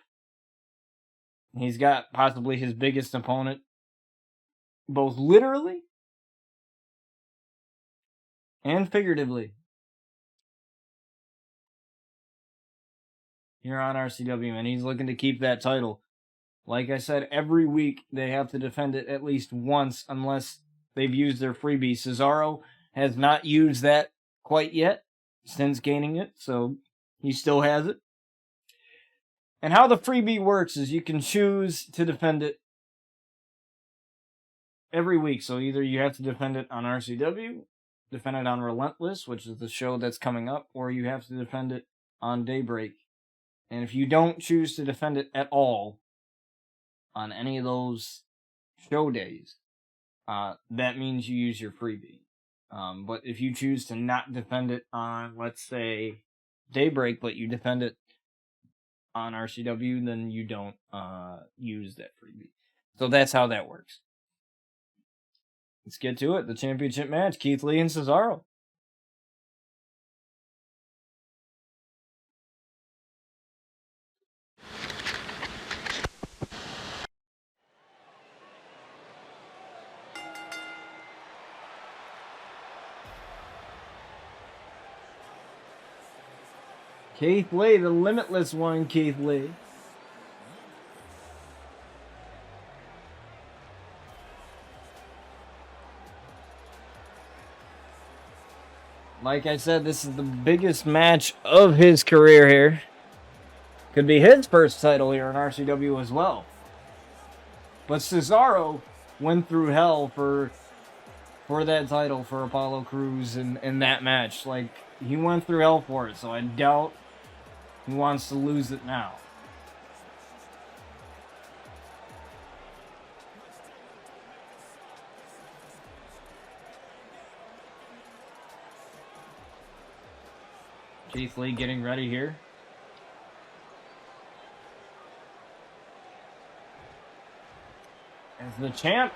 he's got possibly his biggest opponent, both literally and figuratively, here on RCW, and he's looking to keep that title. Like I said, every week they have to defend it at least once, unless they've used their freebie. Cesaro has not used that quite yet since gaining it, so he still has it. And how the freebie works is you can choose to defend it every week. So either you have to defend it on RCW, defend it on Relentless, which is the show that's coming up, or you have to defend it on Daybreak. And if you don't choose to defend it at all on any of those show days, that means you use your freebie. But if you choose to not defend it on, let's say, Daybreak, but you defend it on RCW, then you don't use that freebie. So that's how that works. Let's get to it. The championship match, Keith Lee and Cesaro. Keith Lee, the limitless one, Keith Lee. Like I said, this is the biggest match of his career here. Could be his first title here in RCW as well. But Cesaro went through hell for that title for Apollo Crews in that match. Like, he went through hell for it, so I doubt he wants to lose it now. Keith Lee getting ready here. As the champ.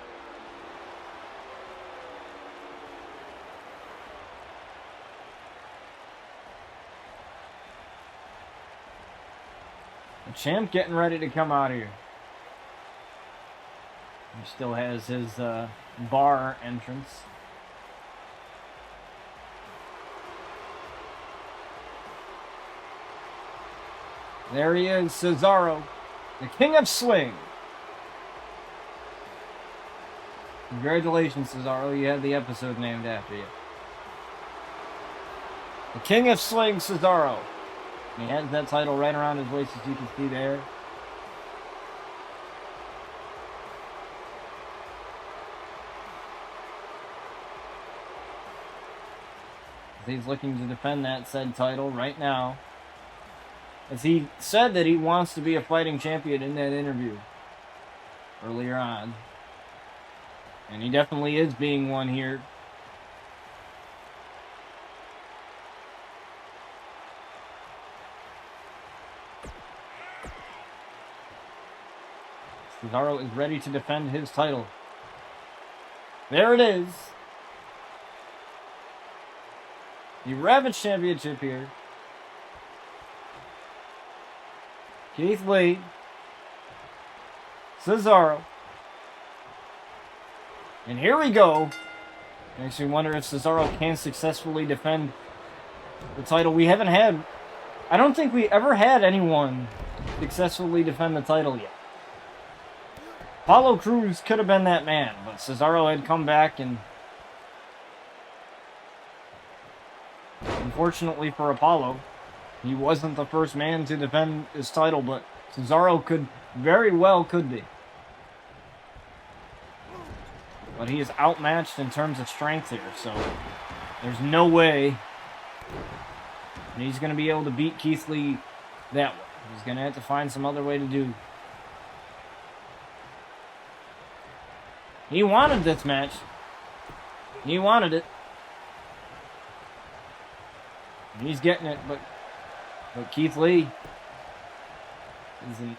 The champ getting ready to come out here. He still has his bar entrance. There he is, Cesaro, the King of Swing. Congratulations, Cesaro, you had the episode named after you. The King of Swing, Cesaro. He has that title right around his waist, as you can see there. He's looking to defend that said title right now, as he said that he wants to be a fighting champion in that interview earlier on. And he definitely is being one here. Cesaro is ready to defend his title. There it is. The Ravage Championship here. Keith Lee. Cesaro. And here we go. Makes me wonder if Cesaro can successfully defend the title. We haven't had... I don't think we ever had anyone successfully defend the title yet. Apollo Crews could have been that man, but Cesaro had come back, and unfortunately for Apollo, he wasn't the first man to defend his title, but Cesaro could very well could be. But he is outmatched in terms of strength here, so there's no way he's going to be able to beat Keith Lee that way. He's going to have to find some other way to do. He wanted this match. He wanted it. And he's getting it, but Keith Lee is a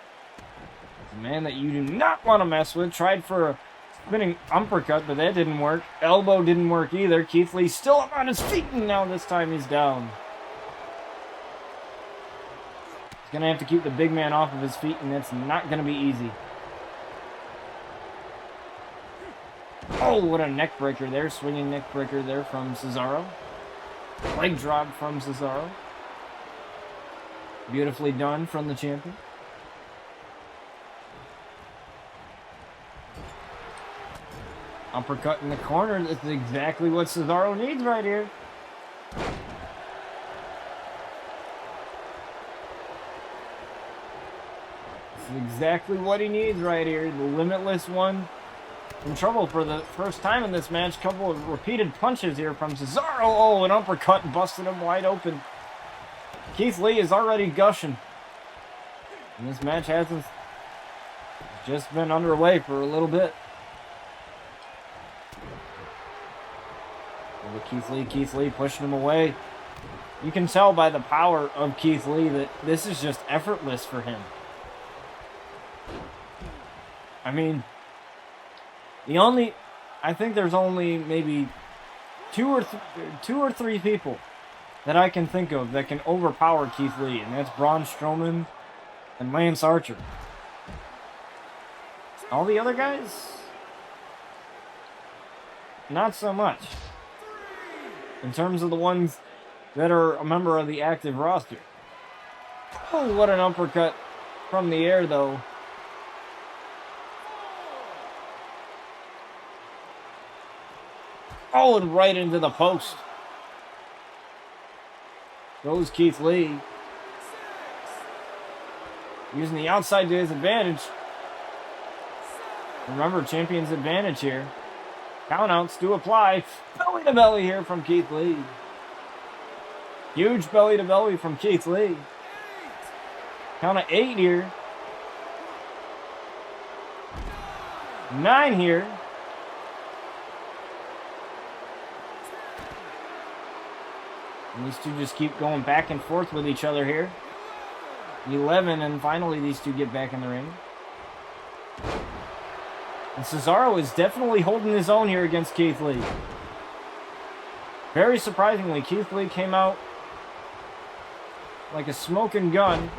man that you do not want to mess with. Tried for a spinning uppercut, but that didn't work. Elbow didn't work either. Keith Lee still up on his feet, and now this time he's down. He's going to have to keep the big man off of his feet, and that's not going to be easy. Oh, what a neck breaker there. Swinging neck breaker there from Cesaro. Leg drop from Cesaro. Beautifully done from the champion. Uppercut in the corner. That's exactly what Cesaro needs right here. This is exactly what he needs right here. The Limitless one. In trouble for the first time in this match. Couple of repeated punches here from Cesaro. Oh, an uppercut busted him wide open. Keith Lee is already gushing. And this match hasn't just been underway for a little bit. Keith Lee pushing him away. You can tell by the power of Keith Lee that this is just effortless for him. I mean, I think there's only maybe two or three people that I can think of that can overpower Keith Lee, and that's Braun Strowman and Lance Archer. All the other guys, not so much. In terms of the ones that are a member of the active roster. Oh, what an uppercut from the air, though. Oh, and right into the post. Goes Keith Lee. Using the outside to his advantage. Remember, champion's advantage here. Countouts do apply. Belly to belly here from Keith Lee. Huge belly to belly from Keith Lee. Count of 8 here. 9 here. And these two just keep going back and forth with each other here. 11, and finally these two get back in the ring. And Cesaro is definitely holding his own here against Keith Lee. Very surprisingly, Keith Lee came out like a smoking gun.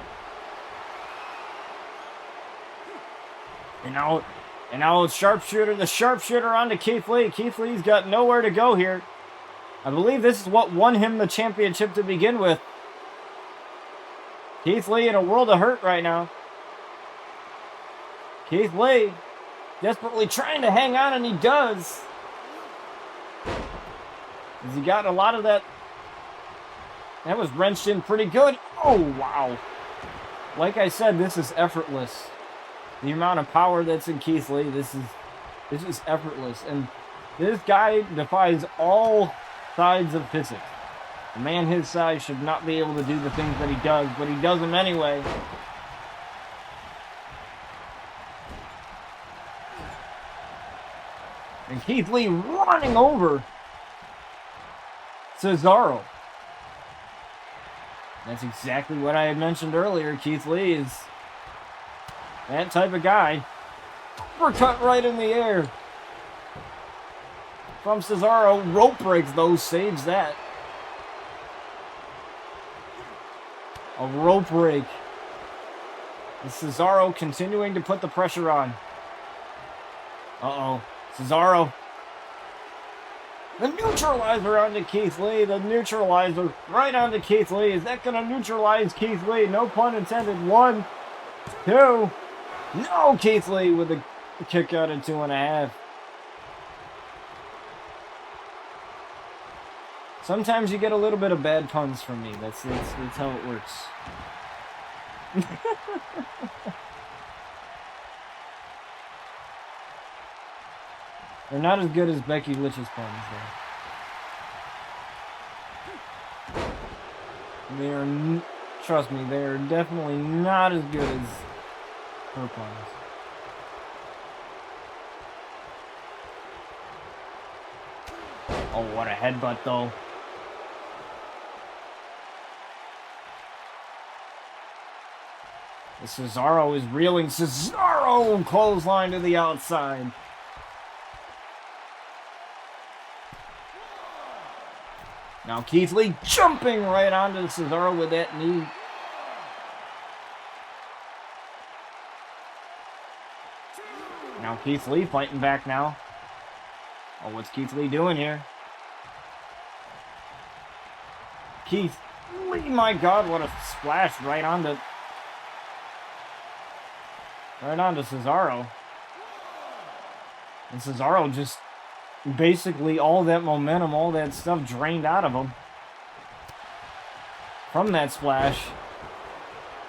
And now it's the sharpshooter onto Keith Lee. Keith Lee's got nowhere to go here. I believe this is what won him the championship to begin with. Keith Lee in a world of hurt right now. Keith Lee desperately trying to hang on, and he does. He got a lot of that. That was wrenched in pretty good. Oh, wow. Like I said, this is effortless. The amount of power that's in Keith Lee, this is effortless. And this guy defies all sides of physics. A man his size should not be able to do the things that he does, but he does them anyway. And Keith Lee running over Cesaro. That's exactly what I had mentioned earlier. Keith Lee is that type of guy. Uppercut right in the air from Cesaro. Rope breaks, though, saves that. A rope break. And Cesaro continuing to put the pressure on. Uh-oh. Cesaro. The neutralizer onto Keith Lee. The neutralizer right onto Keith Lee. Is that going to neutralize Keith Lee? No pun intended. 1, 2. No, Keith Lee with a kick out at 2.5. Sometimes you get a little bit of bad puns from me. That's how it works. They're not as good as Becky Lynch's puns, though. They are, trust me, they are definitely not as good as her puns. Oh, what a headbutt, though. Cesaro is reeling. Cesaro! Clothesline to the outside. Now Keith Lee jumping right onto Cesaro with that knee. Now Keith Lee fighting back now. Oh, what's Keith Lee doing here? Keith Lee, my God, what a splash right onto Cesaro. And Cesaro just basically all that momentum, all that stuff drained out of him from that splash,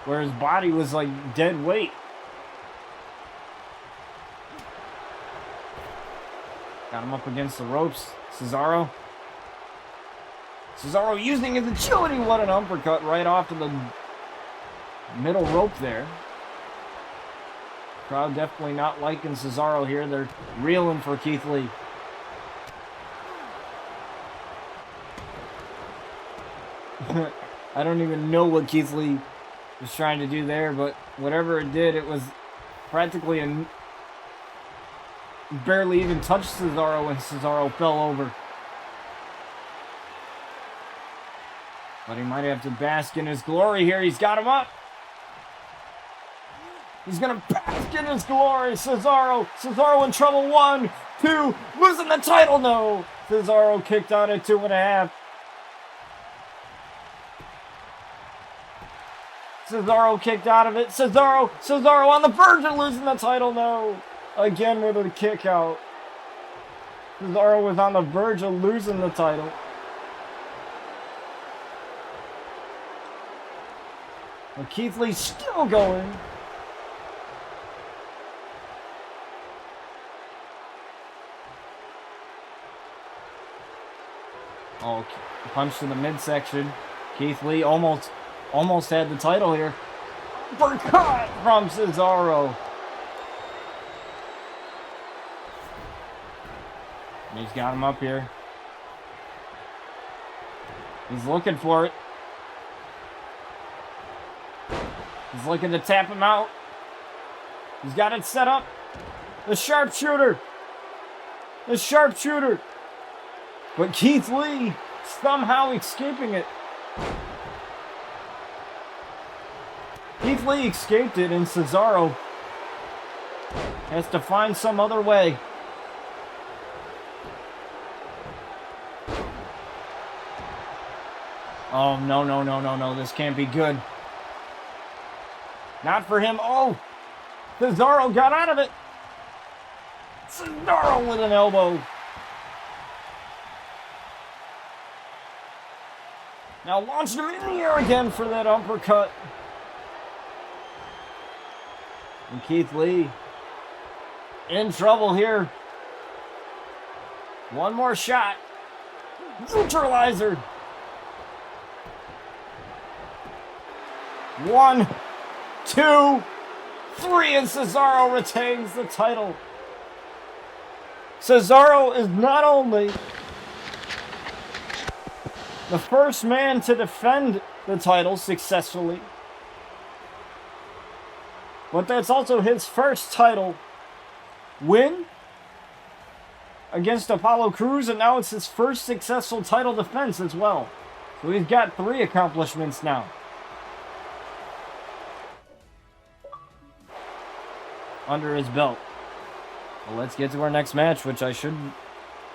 where his body was like dead weight. Got him up against the ropes. Cesaro using his agility. What an uppercut right off to the middle rope there. Crowd definitely not liking Cesaro here. They're reeling for Keith Lee. I don't even know what Keith Lee was trying to do there, but whatever it did, it was practically barely even touched Cesaro when Cesaro fell over. But he might have to bask in his glory here. He's got him up. He's going to bask in his glory. Cesaro in trouble. 1, 2, losing the title. No. Cesaro kicked out at 2.5. Cesaro kicked out of it. Cesaro on the verge of losing the title. No. Again with a kick out. Cesaro was on the verge of losing the title. And Keith Lee's still going. Oh, punch to the midsection. Keith Lee almost had the title here. Uppercut from Cesaro. And he's got him up here. He's looking for it. He's looking to tap him out. He's got it set up. The sharpshooter. The sharpshooter. But Keith Lee somehow escaping it. Keith Lee escaped it, and Cesaro has to find some other way. Oh, no. This can't be good. Not for him. Oh, Cesaro got out of it. Cesaro with an elbow. Now launched him in the air again for that uppercut. And Keith Lee in trouble here. One more shot. Neutralizer. 1, 2, 3, and Cesaro retains the title. Cesaro is not only the first man to defend the title successfully, but that's also his first title win against Apollo Crews, and now it's his first successful title defense as well. So he's got 3 accomplishments now under his belt. Well, let's get to our next match, which I should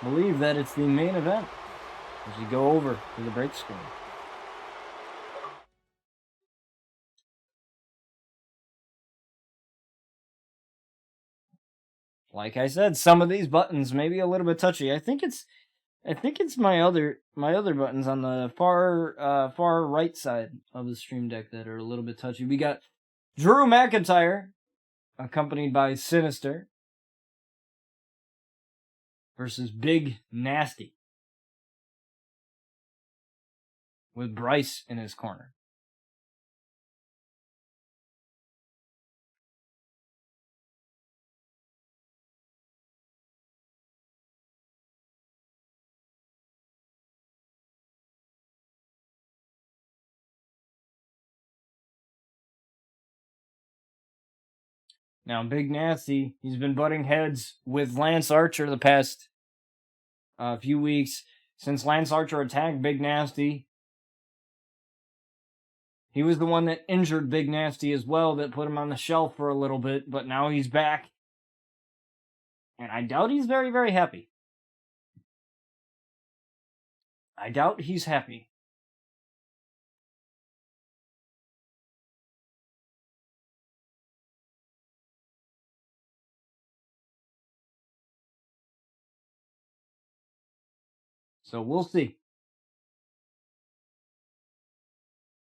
believe that it's the main event as we go over to the break screen. Like I said, some of these buttons may be a little bit touchy. I think it's my other buttons on the far right side of the stream deck that are a little bit touchy. We got Drew McIntyre accompanied by Sinister. versus Big Nasty with Bryce in his corner. Now, Big Nasty, he's been butting heads with Lance Archer the past few weeks. Since Lance Archer attacked Big Nasty, he was the one that injured Big Nasty as well, that put him on the shelf for a little bit, but now he's back. And I doubt he's very, very happy. I doubt he's happy. So we'll see.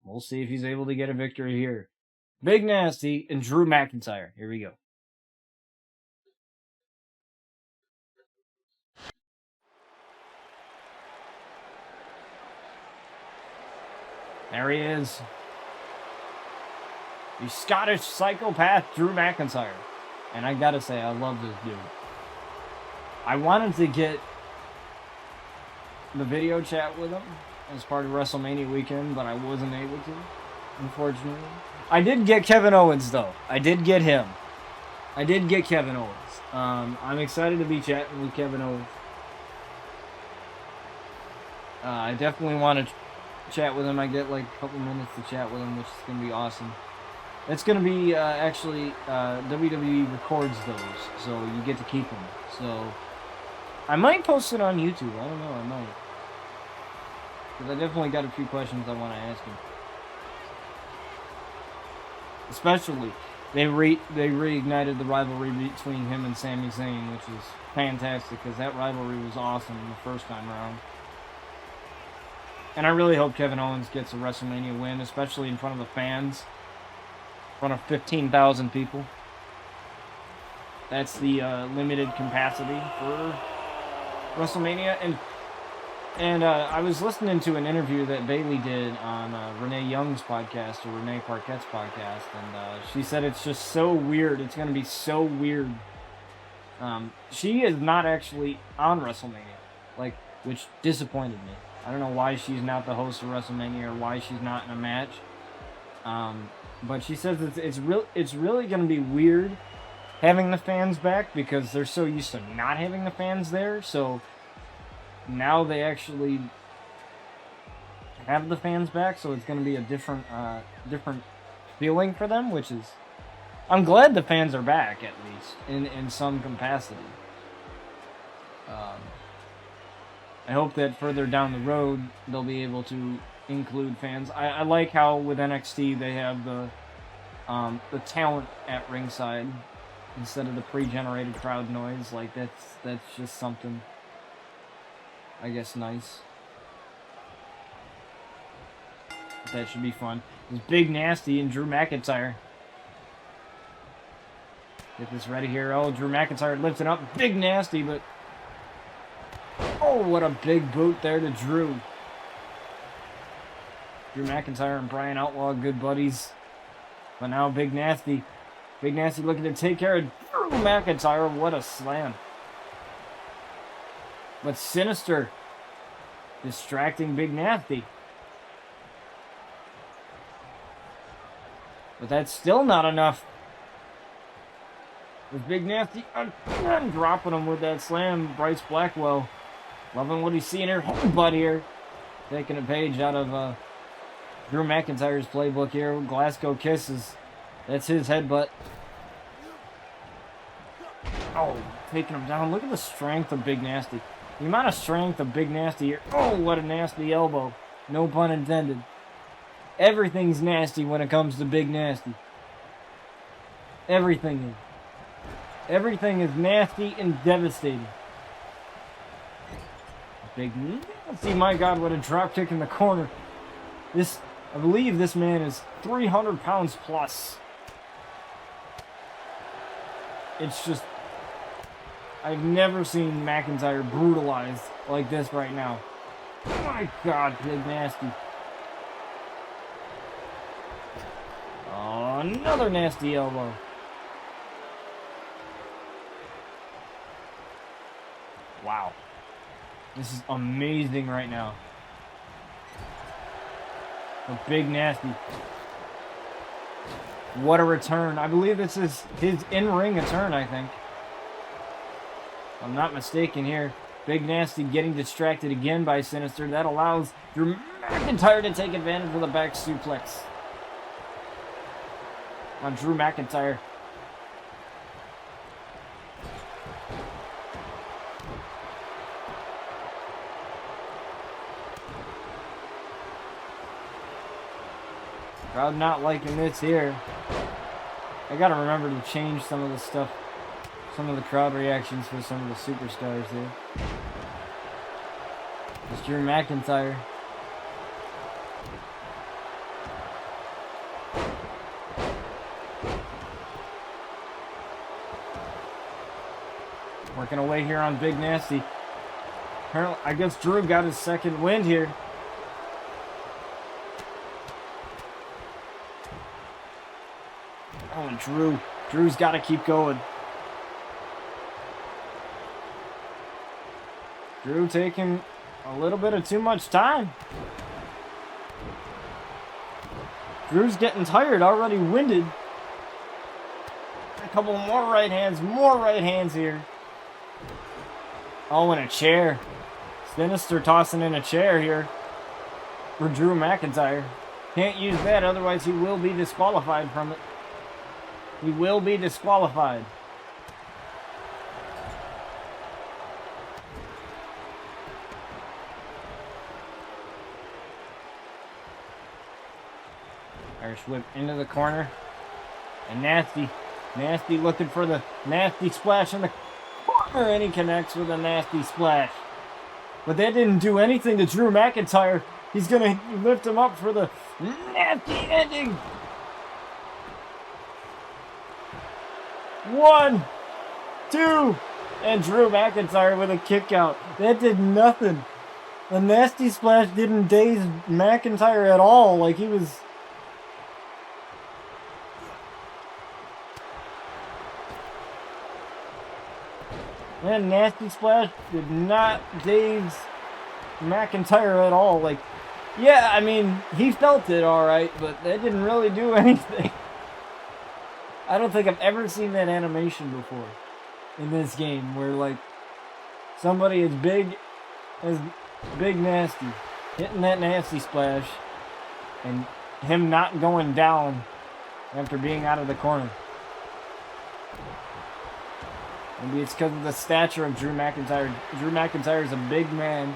We'll see if he's able to get a victory here. Big Nasty and Drew McIntyre. Here we go. There he is. The Scottish psychopath Drew McIntyre. And I gotta say, I love this dude. I wanted to get the video chat with him as part of WrestleMania weekend, but I wasn't able to, unfortunately. I did get Kevin Owens, though. I did get him. I did get Kevin Owens. I'm excited to be chatting with Kevin Owens. I definitely want to chat with him. I get like a couple minutes to chat with him, which is going to be awesome. It's going to be, actually, WWE records those, so you get to keep them. So, I might post it on YouTube. I don't know, I might. Because I definitely got a few questions I want to ask him. Especially, they reignited the rivalry between him and Sami Zayn, which is fantastic, because that rivalry was awesome the first time around. And I really hope Kevin Owens gets a WrestleMania win, especially in front of the fans. In front of 15,000 people. That's the limited capacity for WrestleMania. And I was listening to an interview that Bayley did on Renee Young's podcast, or Renee Parquette's podcast, and she said it's just so weird. It's going to be so weird. She is not actually on WrestleMania, which disappointed me. I don't know why she's not the host of WrestleMania or why she's not in a match. But she says it's really going to be weird having the fans back, because they're so used to not having the fans there. So now they actually have the fans back, so it's going to be a different feeling for them, which is, I'm glad the fans are back, at least in some capacity. I hope that further down the road they'll be able to include fans. I like how with NXT they have the talent at ringside instead of the pre-generated crowd noise. Like that's just something, I guess, nice. That should be fun. It's Big Nasty and Drew McIntyre. Get this ready here. Oh, Drew McIntyre lifting up Big Nasty, but oh, what a big boot there to Drew. Drew McIntyre and Brian Outlaw, good buddies. But now Big Nasty looking to take care of Drew McIntyre. What a slam. But Sinister distracting Big Nasty. But that's still not enough. With Big Nasty dropping him with that slam. Bryce Blackwell loving what he's seeing here. Headbutt here. Taking a page out of Drew McIntyre's playbook here. Glasgow Kisses. That's his headbutt. Oh, taking him down. Look at the strength of Big Nasty. The amount of strength of Big Nasty here. Oh, what a nasty elbow. No pun intended. Everything's nasty when it comes to Big Nasty. Everything is. Everything is nasty and devastating. Big Nasty, my God, what a drop kick in the corner. I believe this man is 300 pounds plus. It's just I've never seen McIntyre brutalized like this right now. Oh my God, Big Nasty. Oh, another nasty elbow. Wow. This is amazing right now. A Big Nasty. What a return. I believe this is his in-ring return, I think. If I'm not mistaken here. Big Nasty getting distracted again by Sinister. That allows Drew McIntyre to take advantage of the back suplex. On Drew McIntyre. Crowd not liking this here. I gotta remember to change some of the stuff, some of the crowd reactions for some of the superstars here. It's Drew McIntyre. Working away here on Big Nasty. Apparently, I guess Drew got his second wind here. Oh, and Drew's got to keep going. Drew taking a little bit of too much time. Drew's getting tired, already winded. A couple more right hands here. Oh, and a chair. Sinister tossing in a chair here for Drew McIntyre. Can't use that, otherwise he will be disqualified from it. He will be disqualified. Irish whip into the corner. And Nasty looking for the nasty splash in the corner, and he connects with a nasty splash. But that didn't do anything to Drew McIntyre. He's going to lift him up for the nasty ending. 1, 2, and Drew McIntyre with a kick out. That did nothing. The nasty splash didn't daze McIntyre at all. Like he was... That nasty splash did not daze McIntyre at all. Like, yeah, I mean, he felt it all right, but that didn't really do anything. I don't think I've ever seen that animation before in this game where, like, somebody as big as Big Nasty hitting that nasty splash and him not going down after being out of the corner. Maybe it's because of the stature of Drew McIntyre. Drew McIntyre is a big man.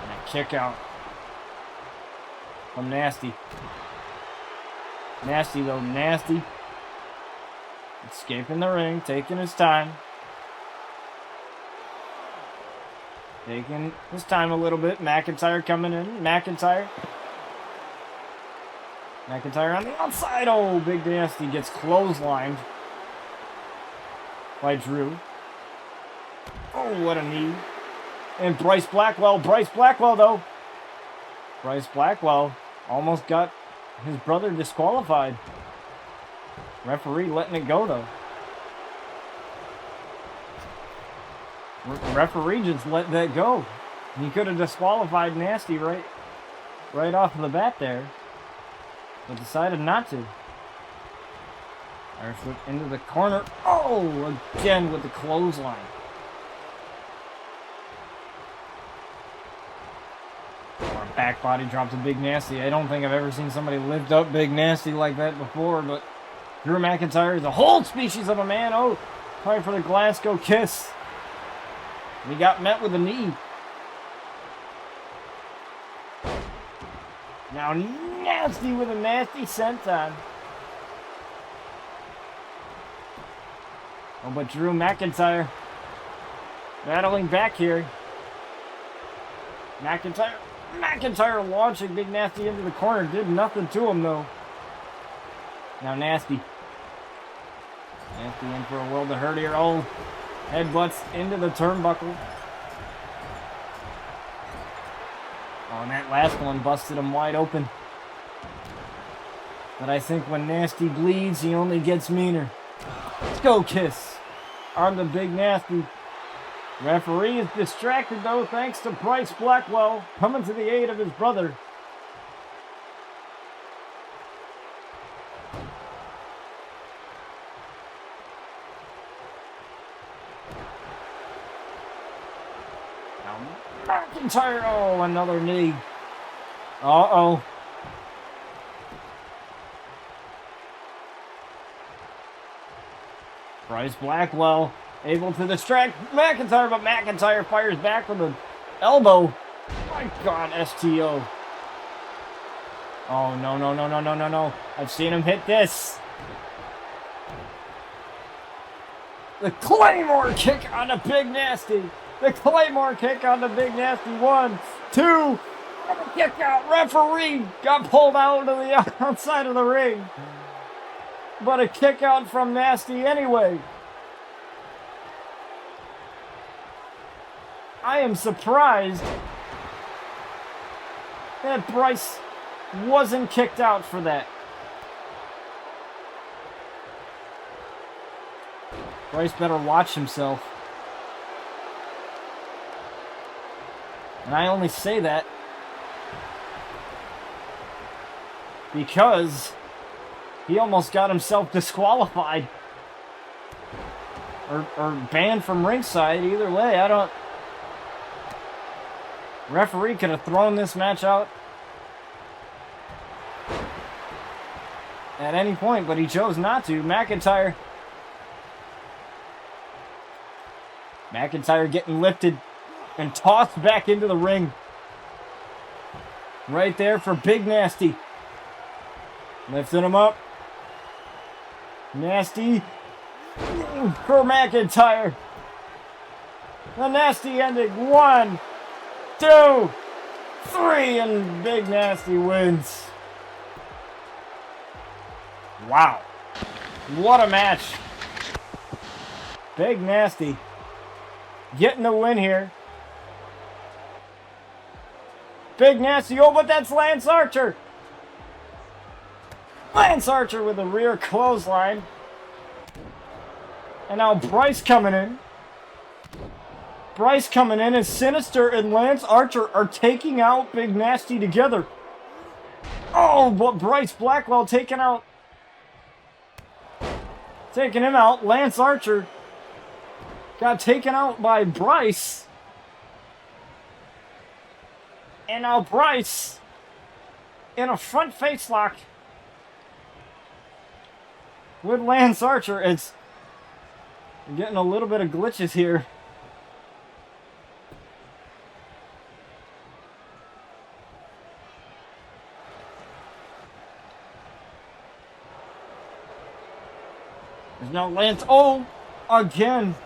And a kick out from Nasty. Nasty though, Nasty. Escaping the ring, taking his time. Taking his time a little bit. McIntyre coming in. McIntyre on the outside. Oh, Big Nasty gets clotheslined by Drew. Oh, what a knee. And Bryce Blackwell though. Bryce Blackwell almost got his brother disqualified. Referee letting it go though. Referee just let that go. He could have disqualified Nasty right off the bat there, but decided not to. Irish whip into the corner. Oh, again with the clothesline. Or a back body drop to Big Nasty. I don't think I've ever seen somebody lift up Big Nasty like that before, but Drew McIntyre is a whole species of a man. Oh, trying for the Glasgow kiss. He got met with a knee. Now Nasty with a nasty senton. Oh, but Drew McIntyre battling back here. McIntyre launching Big Nasty into the corner. Did nothing to him though. Now Nasty Nasty in for a world of hurt here. Oh, headbutts into the turnbuckle. Oh, and that last one busted him wide open. But I think when Nasty bleeds, he only gets meaner. Let's go, Kiss. On the Big Nasty. Referee is distracted, though, thanks to Bryce Blackwell coming to the aid of his brother. McIntyre, oh, another knee. Uh-oh. Bryce Blackwell able to distract McIntyre, but McIntyre fires back with an elbow. My God, STO. Oh, no, no, no, no, no, no, no. I've seen him hit this. The Claymore kick on the Big Nasty. The Claymore kick on the Big Nasty. 1, 2. Kick out. Referee got pulled out to the outside of the ring. But a kick out from Nasty anyway. I am surprised that Bryce wasn't kicked out for that. Bryce better watch himself. And I only say that because he almost got himself disqualified. Or banned from ringside. Either way, I don't... Referee could have thrown this match out at any point, but he chose not to. McIntyre getting lifted and tossed back into the ring. Right there for Big Nasty. Lifting him up. Nasty for McIntyre. The Nasty ending. 1, 2, 3, and Big Nasty wins. Wow. What a match. Big Nasty getting the win here. Big Nasty, oh, but that's Lance Archer. Lance Archer with a rear clothesline. And now Bryce coming in. Bryce coming in, and Sinister and Lance Archer are taking out Big Nasty together. Oh, but Bryce Blackwell taking him out. Lance Archer got taken out by Bryce. And now Bryce in a front face lock with Lance Archer. It's getting a little bit of glitches here. There's no Lance. Oh, again.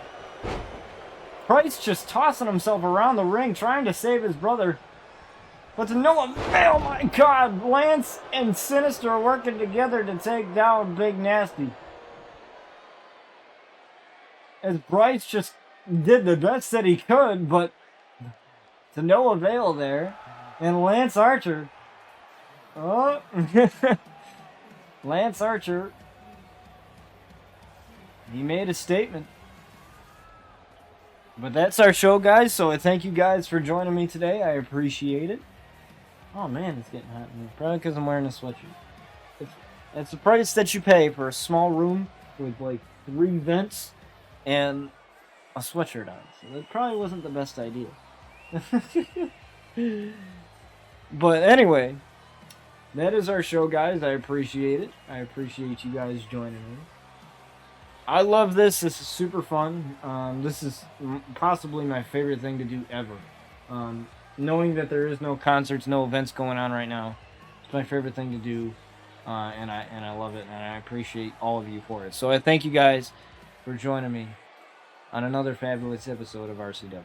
Bryce just tossing himself around the ring, trying to save his brother. But to no avail, my God. Lance and Sinister are working together to take down Big Nasty. As Bryce just did the best that he could, but to no avail there. And Lance Archer. Oh. Lance Archer. He made a statement. But that's our show, guys. So I thank you guys for joining me today. I appreciate it. Oh, man, it's getting hot in here. Probably because I'm wearing a sweatshirt. It's the price that you pay for a small room with, like, 3 vents and a sweatshirt on. So that probably wasn't the best idea. But anyway, that is our show, guys. I appreciate it. I appreciate you guys joining me. I love this. This is super fun. This is possibly my favorite thing to do ever. Knowing that there is no concerts, no events going on right now, it's my favorite thing to do, and I love it, and I appreciate all of you for it. So I thank you guys for joining me on another fabulous episode of RCW.